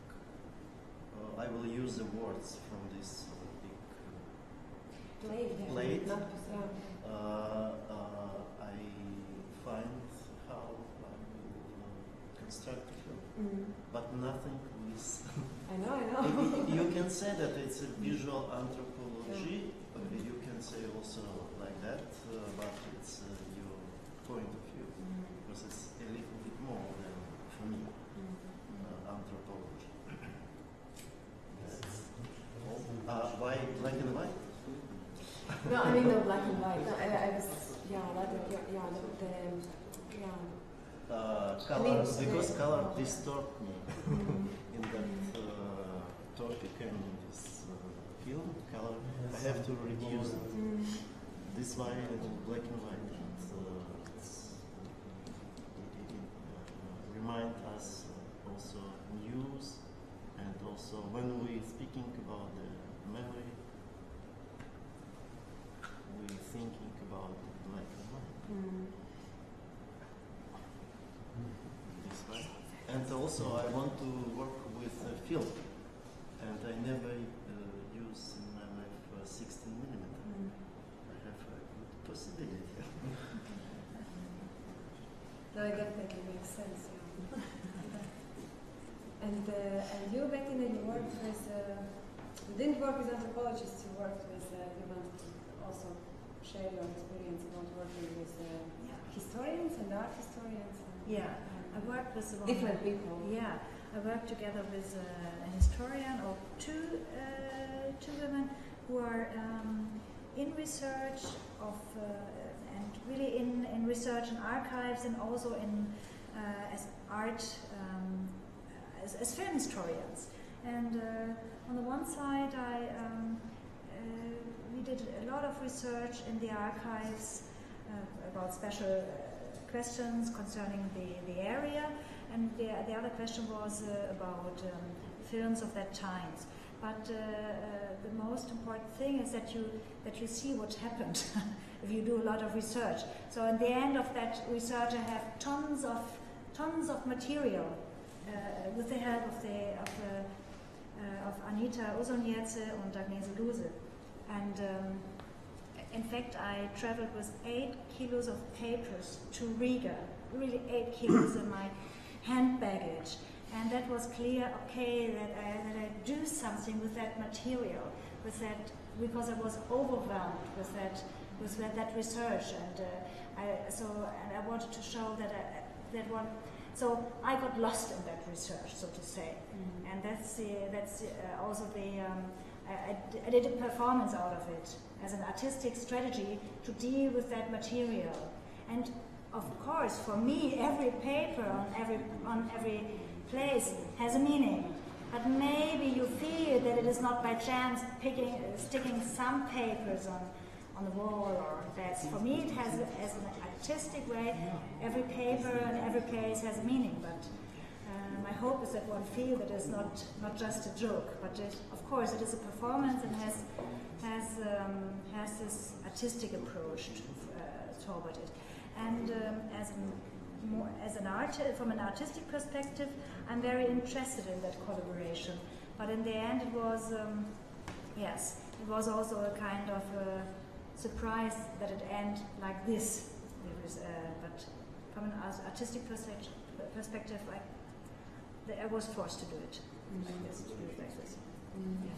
I will use the words from this big plate. I find how I will construct the film, but nothing with. I know. You can say that it's a visual anthropology. You can say also like that, but it's your point of view, because it's a little bit more than for me anthropology. Why black and white? No, I mean no black and white. No, I was colors, because color distort me in that topic and in this film. Color, I have to reduce it. This white and black and white. It remind us also news, and also when we speaking about the memory, we thinking about black and white. This way. And also I want to work with film, and I never use in my life 16mm. I have a good possibility. No, it definitely makes sense. Yeah. And you, Bettina, you worked with. You didn't work with anthropologists. You worked with human also share your experience about working with historians and art historians. Yeah, I worked with different people. Yeah, I worked together with a historian or two women who are in research of and really in research and archives, and also in as art as film historians. And on the one side, we did a lot of research in the archives about special questions concerning the area, and the other question was about films of that times. But the most important thing is that you see what happened if you do a lot of research. So at the end of that research, I have tons of material with the help of Anita Usoniece and Agnese Luse. And in fact, I traveled with 8 kilos of papers to Riga, really 8 kilos in my hand baggage. And that was clear, okay, that I do something with that material, with that, because I was overwhelmed with that research, and I wanted to show that one. So I got lost in that research, so to say, and that's also the. I did a performance out of it as an artistic strategy to deal with that material, and of course, for me, every paper on every place has a meaning. But maybe you feel that it is not by chance sticking some papers on the wall or on desks. For me, it has as an artistic way. Every paper and every place has a meaning. But my hope is that one feels that it's not just a joke, but of course it is a performance and has this artistic approach toward it. And from an artistic perspective, I'm very interested in that collaboration. But in the end, it was it was also a kind of surprise that it ended like this. But from an artistic perspective, I was forced to do it like this. Yeah.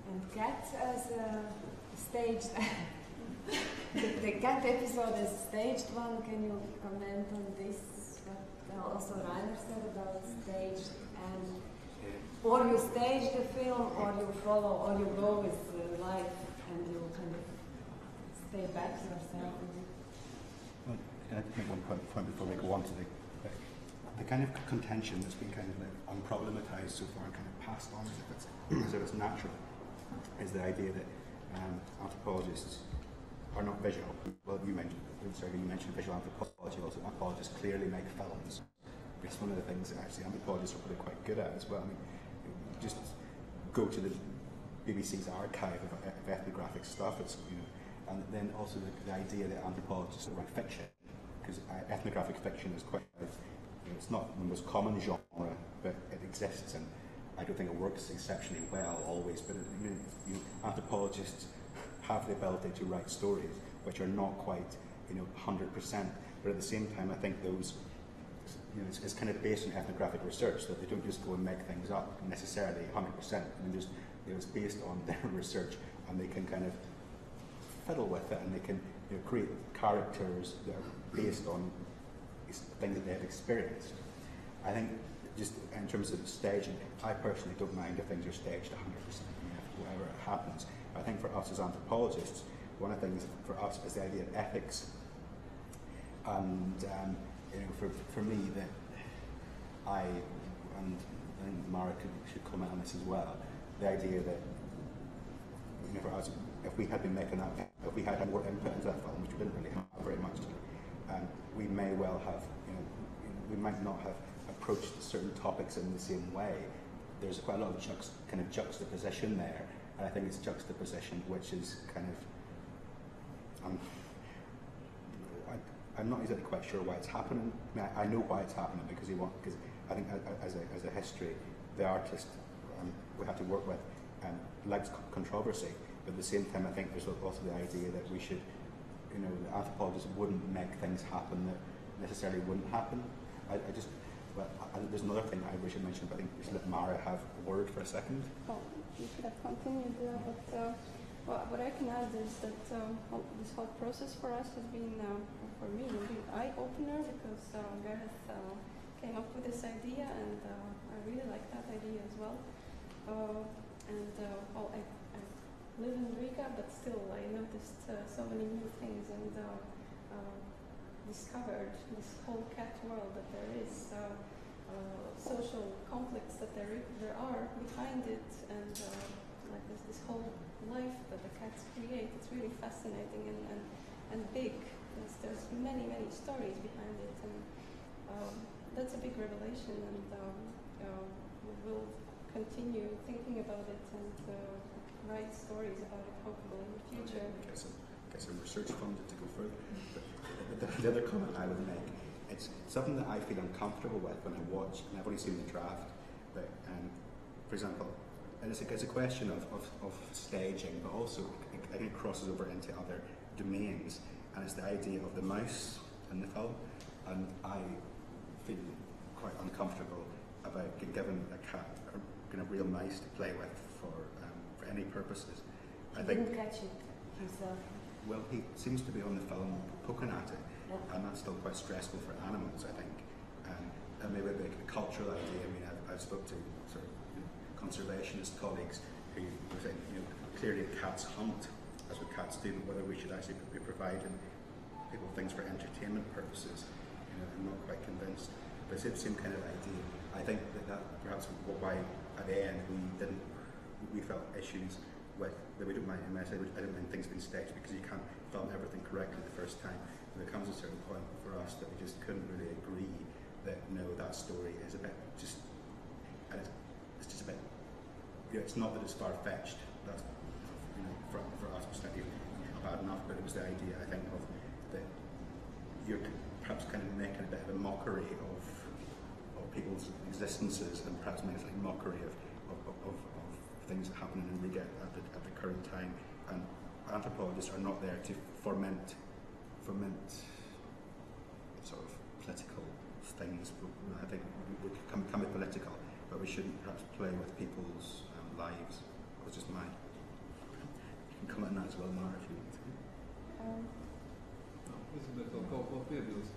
And Cat as a staged. The Cat episode is staged one. Can you comment on this? What also Rainer said about staged, and or you stage the film, or you follow, or you go with life, and you kind of stay back yourself. Well, can I make one point before we go on to the kind of contention that's been kind of like unproblematized so far and kind of passed on as if it's natural, is the idea that anthropologists are not visual. Well, you mentioned visual anthropology. Also, anthropologists clearly make films. It's one of the things that actually anthropologists are probably quite good at as well. I mean, just go to the BBC's archive of ethnographic stuff. It's, and then also the idea that anthropologists write fiction, because ethnographic fiction is quite. It's not the most common genre, but it exists, and I don't think it works exceptionally well always. But anthropologists have the ability to write stories which are not quite 100%, but at the same time I think those it's kind of based on ethnographic research, that they don't just go and make things up necessarily 100%. I mean, it's based on their research, and they can kind of fiddle with it, and they can create characters that are based on things that they have experienced. I think just in terms of staging, I personally don't mind if things are staged 100%, whatever happens. I think for us as anthropologists, one of the things for us is the idea of ethics, and for me that and I think Mara should comment on this as well. The idea that for us, if we had been making that, if we had more input into that film, which we didn't really have very much, we may well have, we might not have approached certain topics in the same way. There's quite a lot of juxtaposition there. And I think it's juxtaposition which is kind of, I'm not exactly quite sure why it's happening. I mean, I know why it's happening, because I think as a history, the artist we have to work with likes controversy, but at the same time I think there's also the idea that we should, the anthropologists wouldn't make things happen that necessarily wouldn't happen. But there's another thing I wish I mentioned, but I think we should let Mara have a word for a second. Well, you should have continued, but what I can add is that this whole process for us has been, for me, a big eye-opener, because Gareth came up with this idea, and I really like that idea as well. Well, I live in Riga, but still I noticed so many new things, and discovered this whole cat world that there is, social conflicts that there are behind it, and like this whole life that the cats create. It's really fascinating and big. There's many stories behind it, and that's a big revelation, and we will continue thinking about it and write stories about it hopefully in the future. Okay, so research funded to go further. But the other comment I would make, it's something that I feel uncomfortable with when I watch, and I've only seen the draft, but for example, and it's a question of staging, but also I think it crosses over into other domains, and it's the idea of the mouse in the film, and I feel quite uncomfortable about giving a cat a real mouse to play with for any purposes. He didn't catch it himself. Well, he seems to be on the film poking at it, and that's still quite stressful for animals, I think. And maybe a cultural idea. I mean, I've spoke to sort of conservationist colleagues who were saying, clearly cats hunt, as what cats do, but whether we should actually be providing people things for entertainment purposes, I'm not quite convinced. But it's the same kind of idea. I think that perhaps why at the end we felt issues with that we don't mind. I don't mind things being staged, because you can't film everything correctly the first time. There comes a certain point for us that we just couldn't really agree that that story is a bit just, and it's just a bit. It's not that it's far fetched. That's for us it's not even bad enough, but it was the idea, I think, of that you're perhaps kind of making a bit of a mockery of people's existences, and perhaps makes like mockery of things happening in Riga at the current time. And anthropologists are not there to foment sort of political things. I think we can be political, but we shouldn't perhaps play with people's lives. It's just mine. You can comment on that as well, Mara, if you want to. Es gribētu kaut ko piebilst.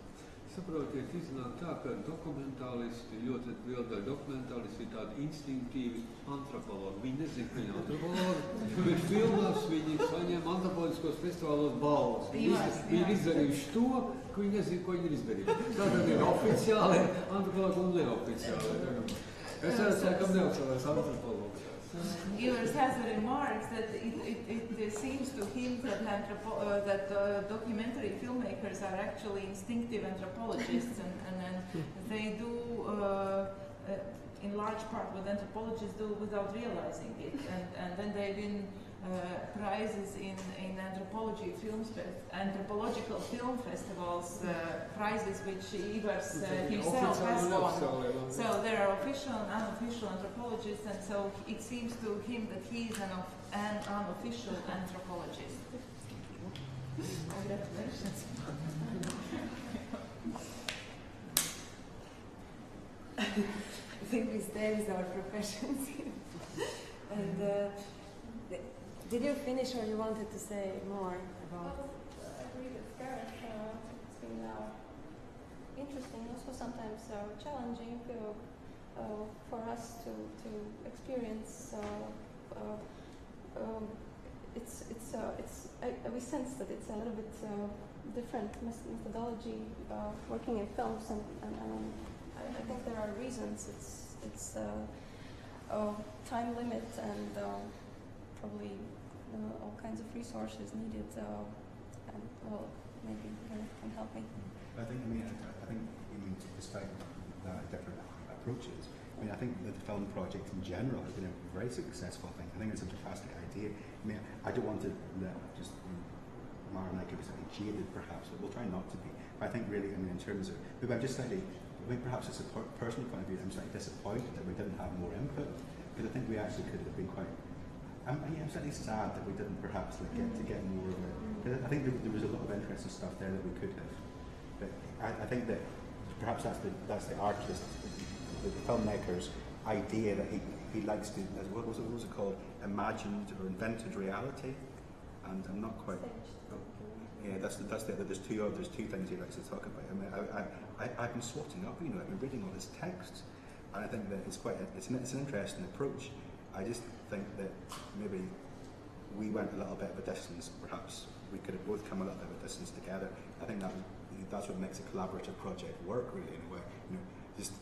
Saprotiet, iznāk tā, ka dokumentālisti, ļoti liela daļa dokumentālisti ir tādi instinktīvi antropologi. Viņi nezina, ka viņi antropologi, bet filmās viņi saņem antropoloģiskos festivālos balvas. Viņi ir izdarījuši to, ka viņi nezina, ko viņi ir izdarījuši. Tātad ir oficiāli antropologi un neoficiāli. Es arī sākam neoficiālais antropologs. Givers has a remark that it seems to him that documentary filmmakers are actually instinctive anthropologists, and they do in large part what anthropologists do without realizing it, and then they win prizes in anthropological film festivals, prizes which Ivars himself has won. So there are official and unofficial anthropologists, and so it seems to him that he is an unofficial anthropologist. Congratulations. I think we stay with our professions. And did you finish, or you wanted to say more about? I agree with Gareth. It's been interesting, also sometimes challenging for us to experience. We sense that it's a little bit different methodology working in films, and I think there are reasons. It's time limit and probably all kinds of resources needed, and well, maybe Gareth can help me. I think you mean despite different approaches. I think the film project in general has been a very successful thing. I think it's a fantastic idea. I don't want to just Mara and I could be slightly jaded perhaps, but we'll try not to be. But I think really, in terms of, I'm just slightly, perhaps it's a personal point of view, I'm slightly disappointed that we didn't have more input, because I think we actually could have been quite. I'm slightly sad that we didn't perhaps get more of it. I think there was a lot of interesting stuff there that we could have. But I think that perhaps that's the artist, the filmmaker's idea that he likes to, what was it called, imagined or invented reality, and I'm not quite. Yeah, that's there's two things he likes to talk about. I mean, I've been swatting up, I've been reading all his texts, and I think that it's an interesting approach. I just think that maybe we went a little bit of a distance. Perhaps we could have both come a little bit of a distance together. I think that's what makes a collaborative project work, really, in a way. Just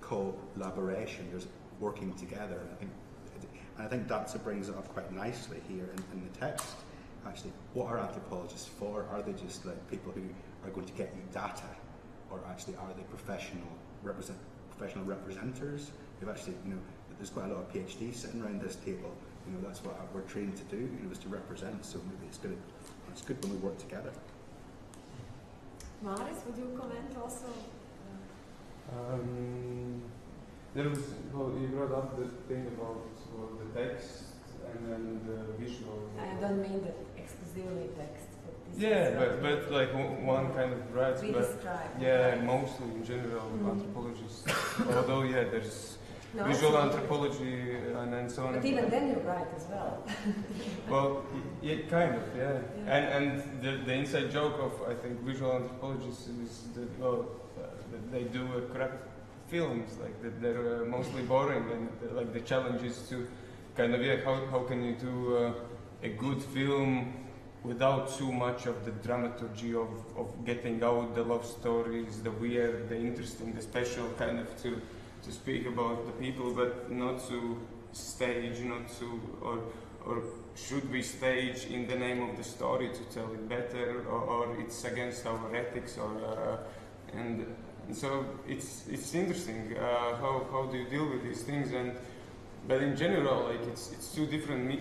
collaboration. There's working together, and I think that brings it up quite nicely here in the text. Actually, what are anthropologists for? Are they just like people who are going to get you data, or actually are they professional representers who actually, there's quite a lot of PhDs sitting around this table. That's what we're trained to do, is to represent. So maybe it's good when we work together. Maris, would you comment also? There was, you brought up the thing about the text and then the visual. I don't mean the exclusively text. But like one kind of writes. Mostly in general anthropologists. Although there's visual anthropology and so on. But even then you write as well. Well, kind of, yeah. And the inside joke of, I think, visual anthropologists is that, that they do crap films, like that they're mostly boring, and like the challenge is to kind of, how can you do a good film without too much of the dramaturgy of getting out the love stories, the weird, the interesting, the special, kind of to speak about the people, but not to stage, or should we stage in the name of the story to tell it better, or it's against our ethics, and so it's interesting how do you deal with these things, but in general, like it's two different.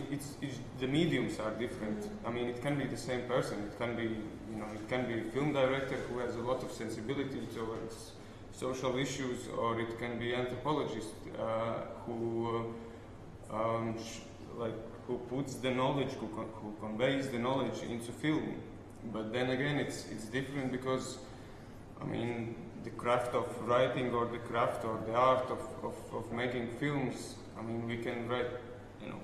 The mediums are different. I mean, it can be the same person. It can be it can be a film director who has a lot of sensibility towards social issues, or it can be anthropologist who puts the knowledge, who conveys the knowledge into film. But then again, it's different because, I mean, the craft of writing or the craft or the art of making films. I mean, we can write,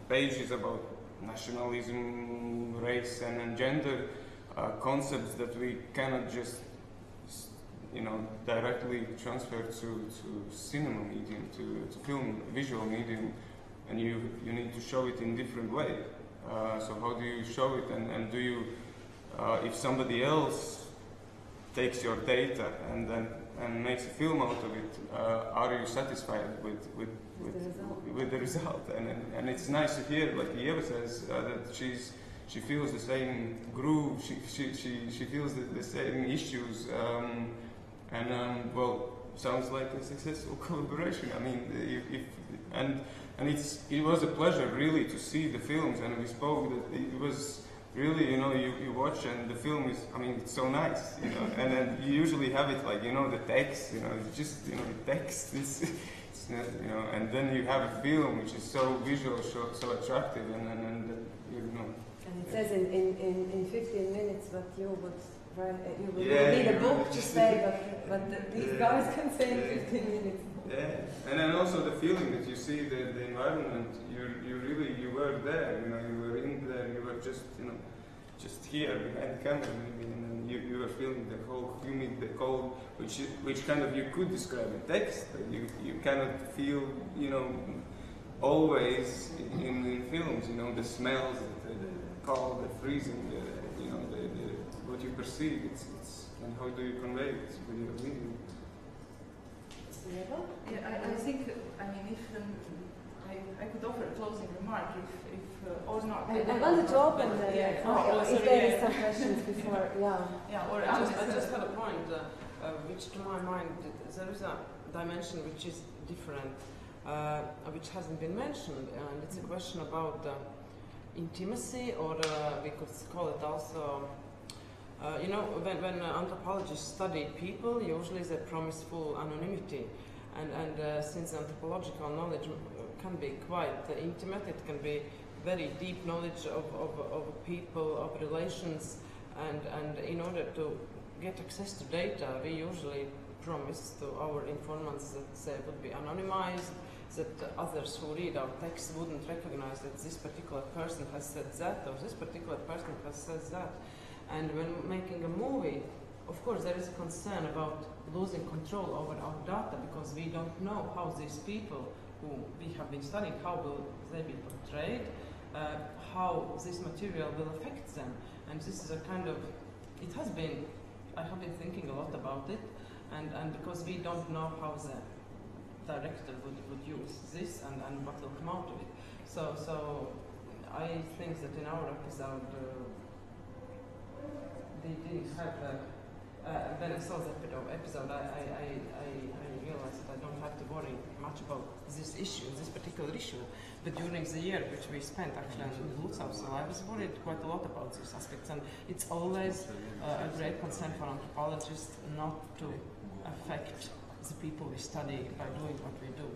pages about nationalism, race, and gender concepts that we cannot just, directly transfer to cinema medium, to film, visual medium, and you need to show it in different way. So how do you show it, and do you, if somebody else takes your data and makes a film out of it, are you satisfied with the result? And it's nice to hear, like Eva says, that she feels the same groove, she feels the same issues, sounds like a successful collaboration. I mean, it was a pleasure really to see the films, and we spoke that it was really, you watch and the film is, I mean, it's so nice, and then you usually have it like, the text, it's just, the text, it's not, and then you have a film which is so visual, so attractive, and And it says in 15 minutes, but you would need a book to say, but these guys can say in 15 minutes. Yeah, and then also the feeling that you see the environment, you were there, you were in there, you were just here behind the camera maybe, and then you were feeling the whole humid, the cold, which kind of you could describe in text, but you cannot feel, always in films, the smells, the cold, the freezing, what you perceive, and how do you convey it with your medium? Yeah, I think, I mean, if I could offer a closing remark, if or not. I wanted to open if there is some questions before, or I just had a point, which to my mind, there is a dimension which is different, which hasn't been mentioned, and it's a question about intimacy, or we could call it also, when anthropologists study people, usually they promise full anonymity, and since anthropological knowledge can be quite intimate, it can be very deep knowledge of people, of relations, and in order to get access to data, we usually promised to our informants that they would be anonymized, that others who read our text wouldn't recognize that this particular person has said that or this particular person has said that. And when making a movie, of course, there is a concern about losing control over our data because we don't know how these people who we have been studying, how will they be portrayed, how this material will affect them. And this is a kind of, it has been, I have been thinking a lot about it, and because we don't know how the director would use this and what will come out of it. So I think that in our episode, they didn't have when I saw the episode, I realized that I don't have to worry much about this issue, this particular issue. But during the year which we spent actually in Lutzow, so I was worried quite a lot about these aspects. And it's always a great concern for anthropologists not to affect the people we study by doing what we do.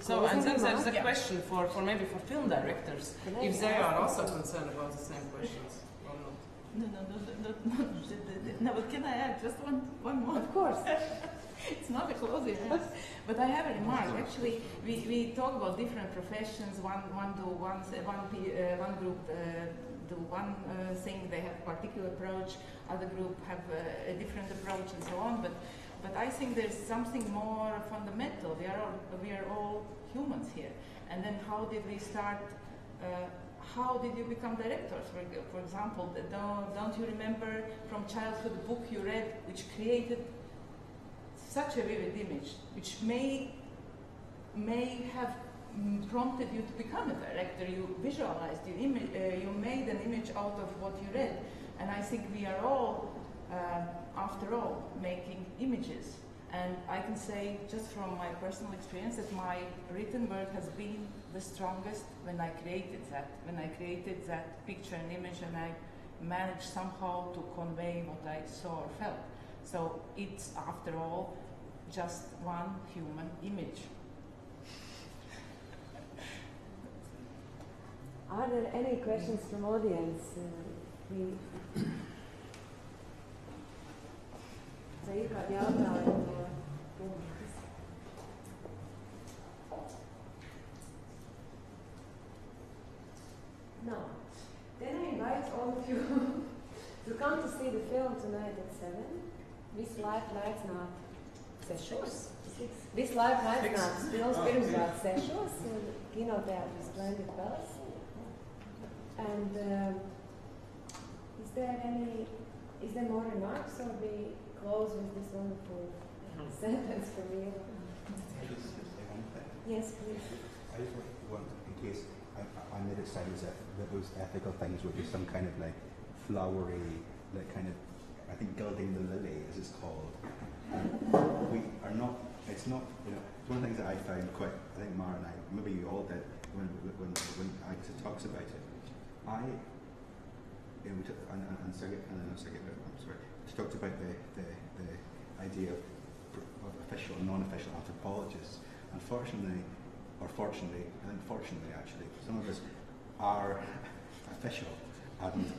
So, and then there's a question for maybe for film directors, if they are also concerned about the same questions. No, but can I add just one more? Of course. It's not a closing answer, but I have a remark. Actually, we talk about different professions. One group do one thing, they have a particular approach, other group have a different approach and so on. But I think there's something more fundamental. We are all humans here. And then how did we start? How did you become directors? For example, don't you remember from childhood a book you read which created such a vivid image, which may have prompted you to become a director? You visualized, you made an image out of what you read. And I think we are all, after all, making images. And I can say, just from my personal experience, that my written word has been the strongest when I created that picture and image, and I managed somehow to convey what I saw or felt. So it's, after all, just one human image. Are there any questions from audience? No. Then I invite all of you to come to see the film tonight at 7. Viss laika laiks nāk 6. Viss laika laiks nāk pirmsrāt 6 kinoteātris Splendid Palace. And is there more remarks, or we close with this wonderful sentence from you? Yes, please. I just want, in case I made it sound as if that those ethical things would be some kind of like flowery, like kind of, I think gilding the lily, as it's called. We are not, it's not, you know, it's one of the things that I found quite, I think Mara and I, maybe you all did, when Agata talks about it. You know, and Sergei, I'm sorry, she talked about the idea of official and non-official anthropologists. Unfortunately, or fortunately, I think fortunately actually, some of us are official, and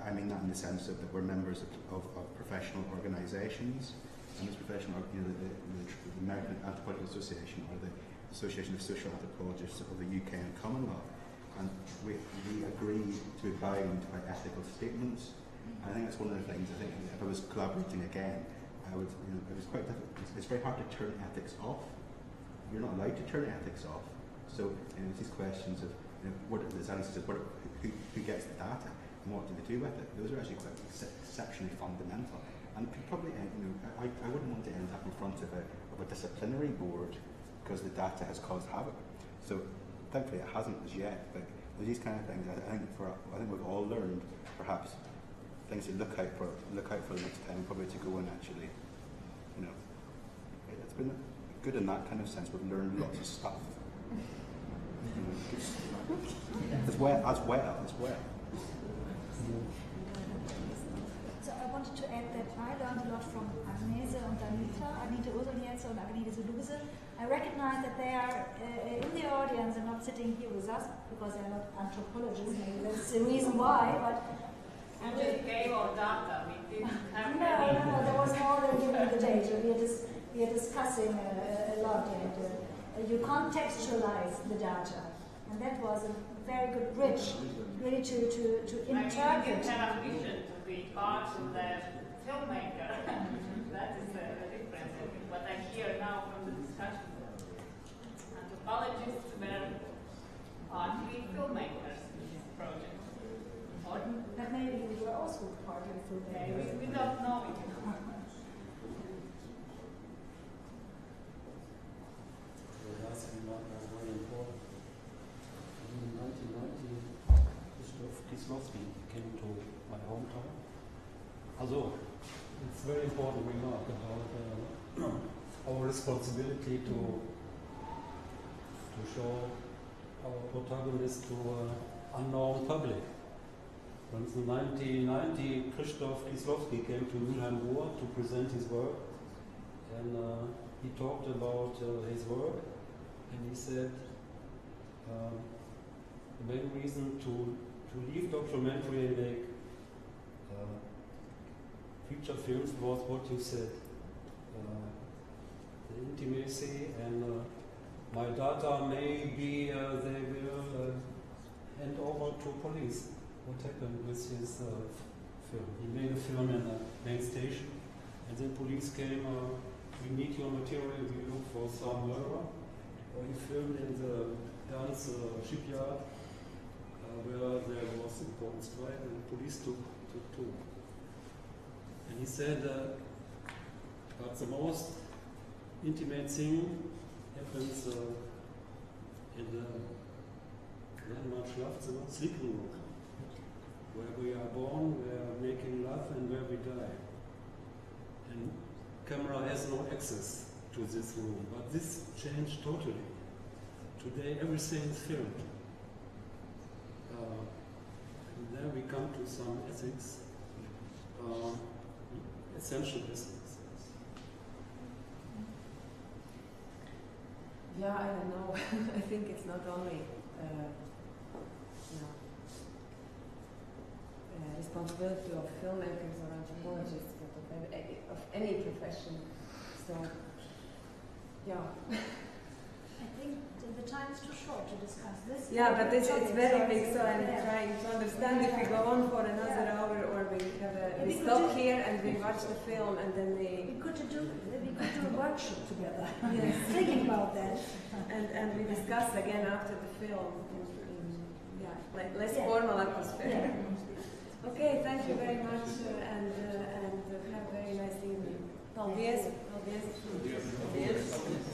I mean that in the sense that we're members of professional organisations, and this professional, you know, the American Anthropological Association, or the Association of Social Anthropologists of the UK and Commonwealth, and we agree to be bound by ethical statements. And I think that's one of the things. I think if I was collaborating again, I would, you know, it was quite difficult. It's very hard to turn ethics off. You're not allowed to turn ethics off. So, you know, these questions of, you know, what are the answers of who gets the data and what do they do with it? Those are actually quite exceptionally fundamental. And probably, you know, I wouldn't want to end up in front of a disciplinary board because the data has caused havoc. So, thankfully, it hasn't as yet. But these kind of things, I think we've all learned, perhaps, things to look out for the next time, probably to go and actually, you know, it's been good in that kind of sense. We've learned lots of stuff. You know, as well. So I wanted to add that I learned a lot from Agnese and Anita Ursuliense and Agnese Luse. I recognize that they are in the audience and not sitting here with us because they're not anthropologists. Maybe that's the reason why. But you just gave our data. didn't have No, there was more than giving the data. We are discussing a lot, and you contextualize the data, and that was a very good bridge, really to interpret. I didn't have a vision to be part of the filmmaker. That is the difference. What I hear now from the discussion. Anthropologists were partly filmmakers in this project. Or But maybe you were also partly filmmakers. we don't know it. The last remark was very important. In 1990, Kieslowski came to my hometown. Also, it's a very important remark about our responsibility to show our protagonist to unknown public. For instance, in 1990, Krzysztof Kieslowski came to Mülheim to present his work, and he talked about his work, and he said the main reason to leave documentary and make feature films was what you said, the intimacy, and my data may be they will hand over to police. What happened with his film? He made a film in a main station, and then police came. We need your material. We look for some murderer. Or he filmed in the dance shipyard where there was important strike, and the police took two. And he said, but the most intimate thing happens in the landmark Schlafzimmer, sleeping room, where we are born, we are making love, and where we die. And camera has no access to this room, but this changed totally. Today everything is filmed. And then we come to some ethics, essential ethics. Yeah, I don't know. I think it's not only responsibility of filmmakers or anthropologists, but of any profession. So, yeah. I think the time is too short to discuss this. Yeah, but it's very big, so I'm trying to understand if we go on for another hour or we stop here and we watch the film and then we could do a workshop together. Yes. Thinking about that. And we discuss again after the film in like less formal atmosphere. Yeah. Okay, thank you very much and have a very nice evening. Paldies. Paldies. Paldies.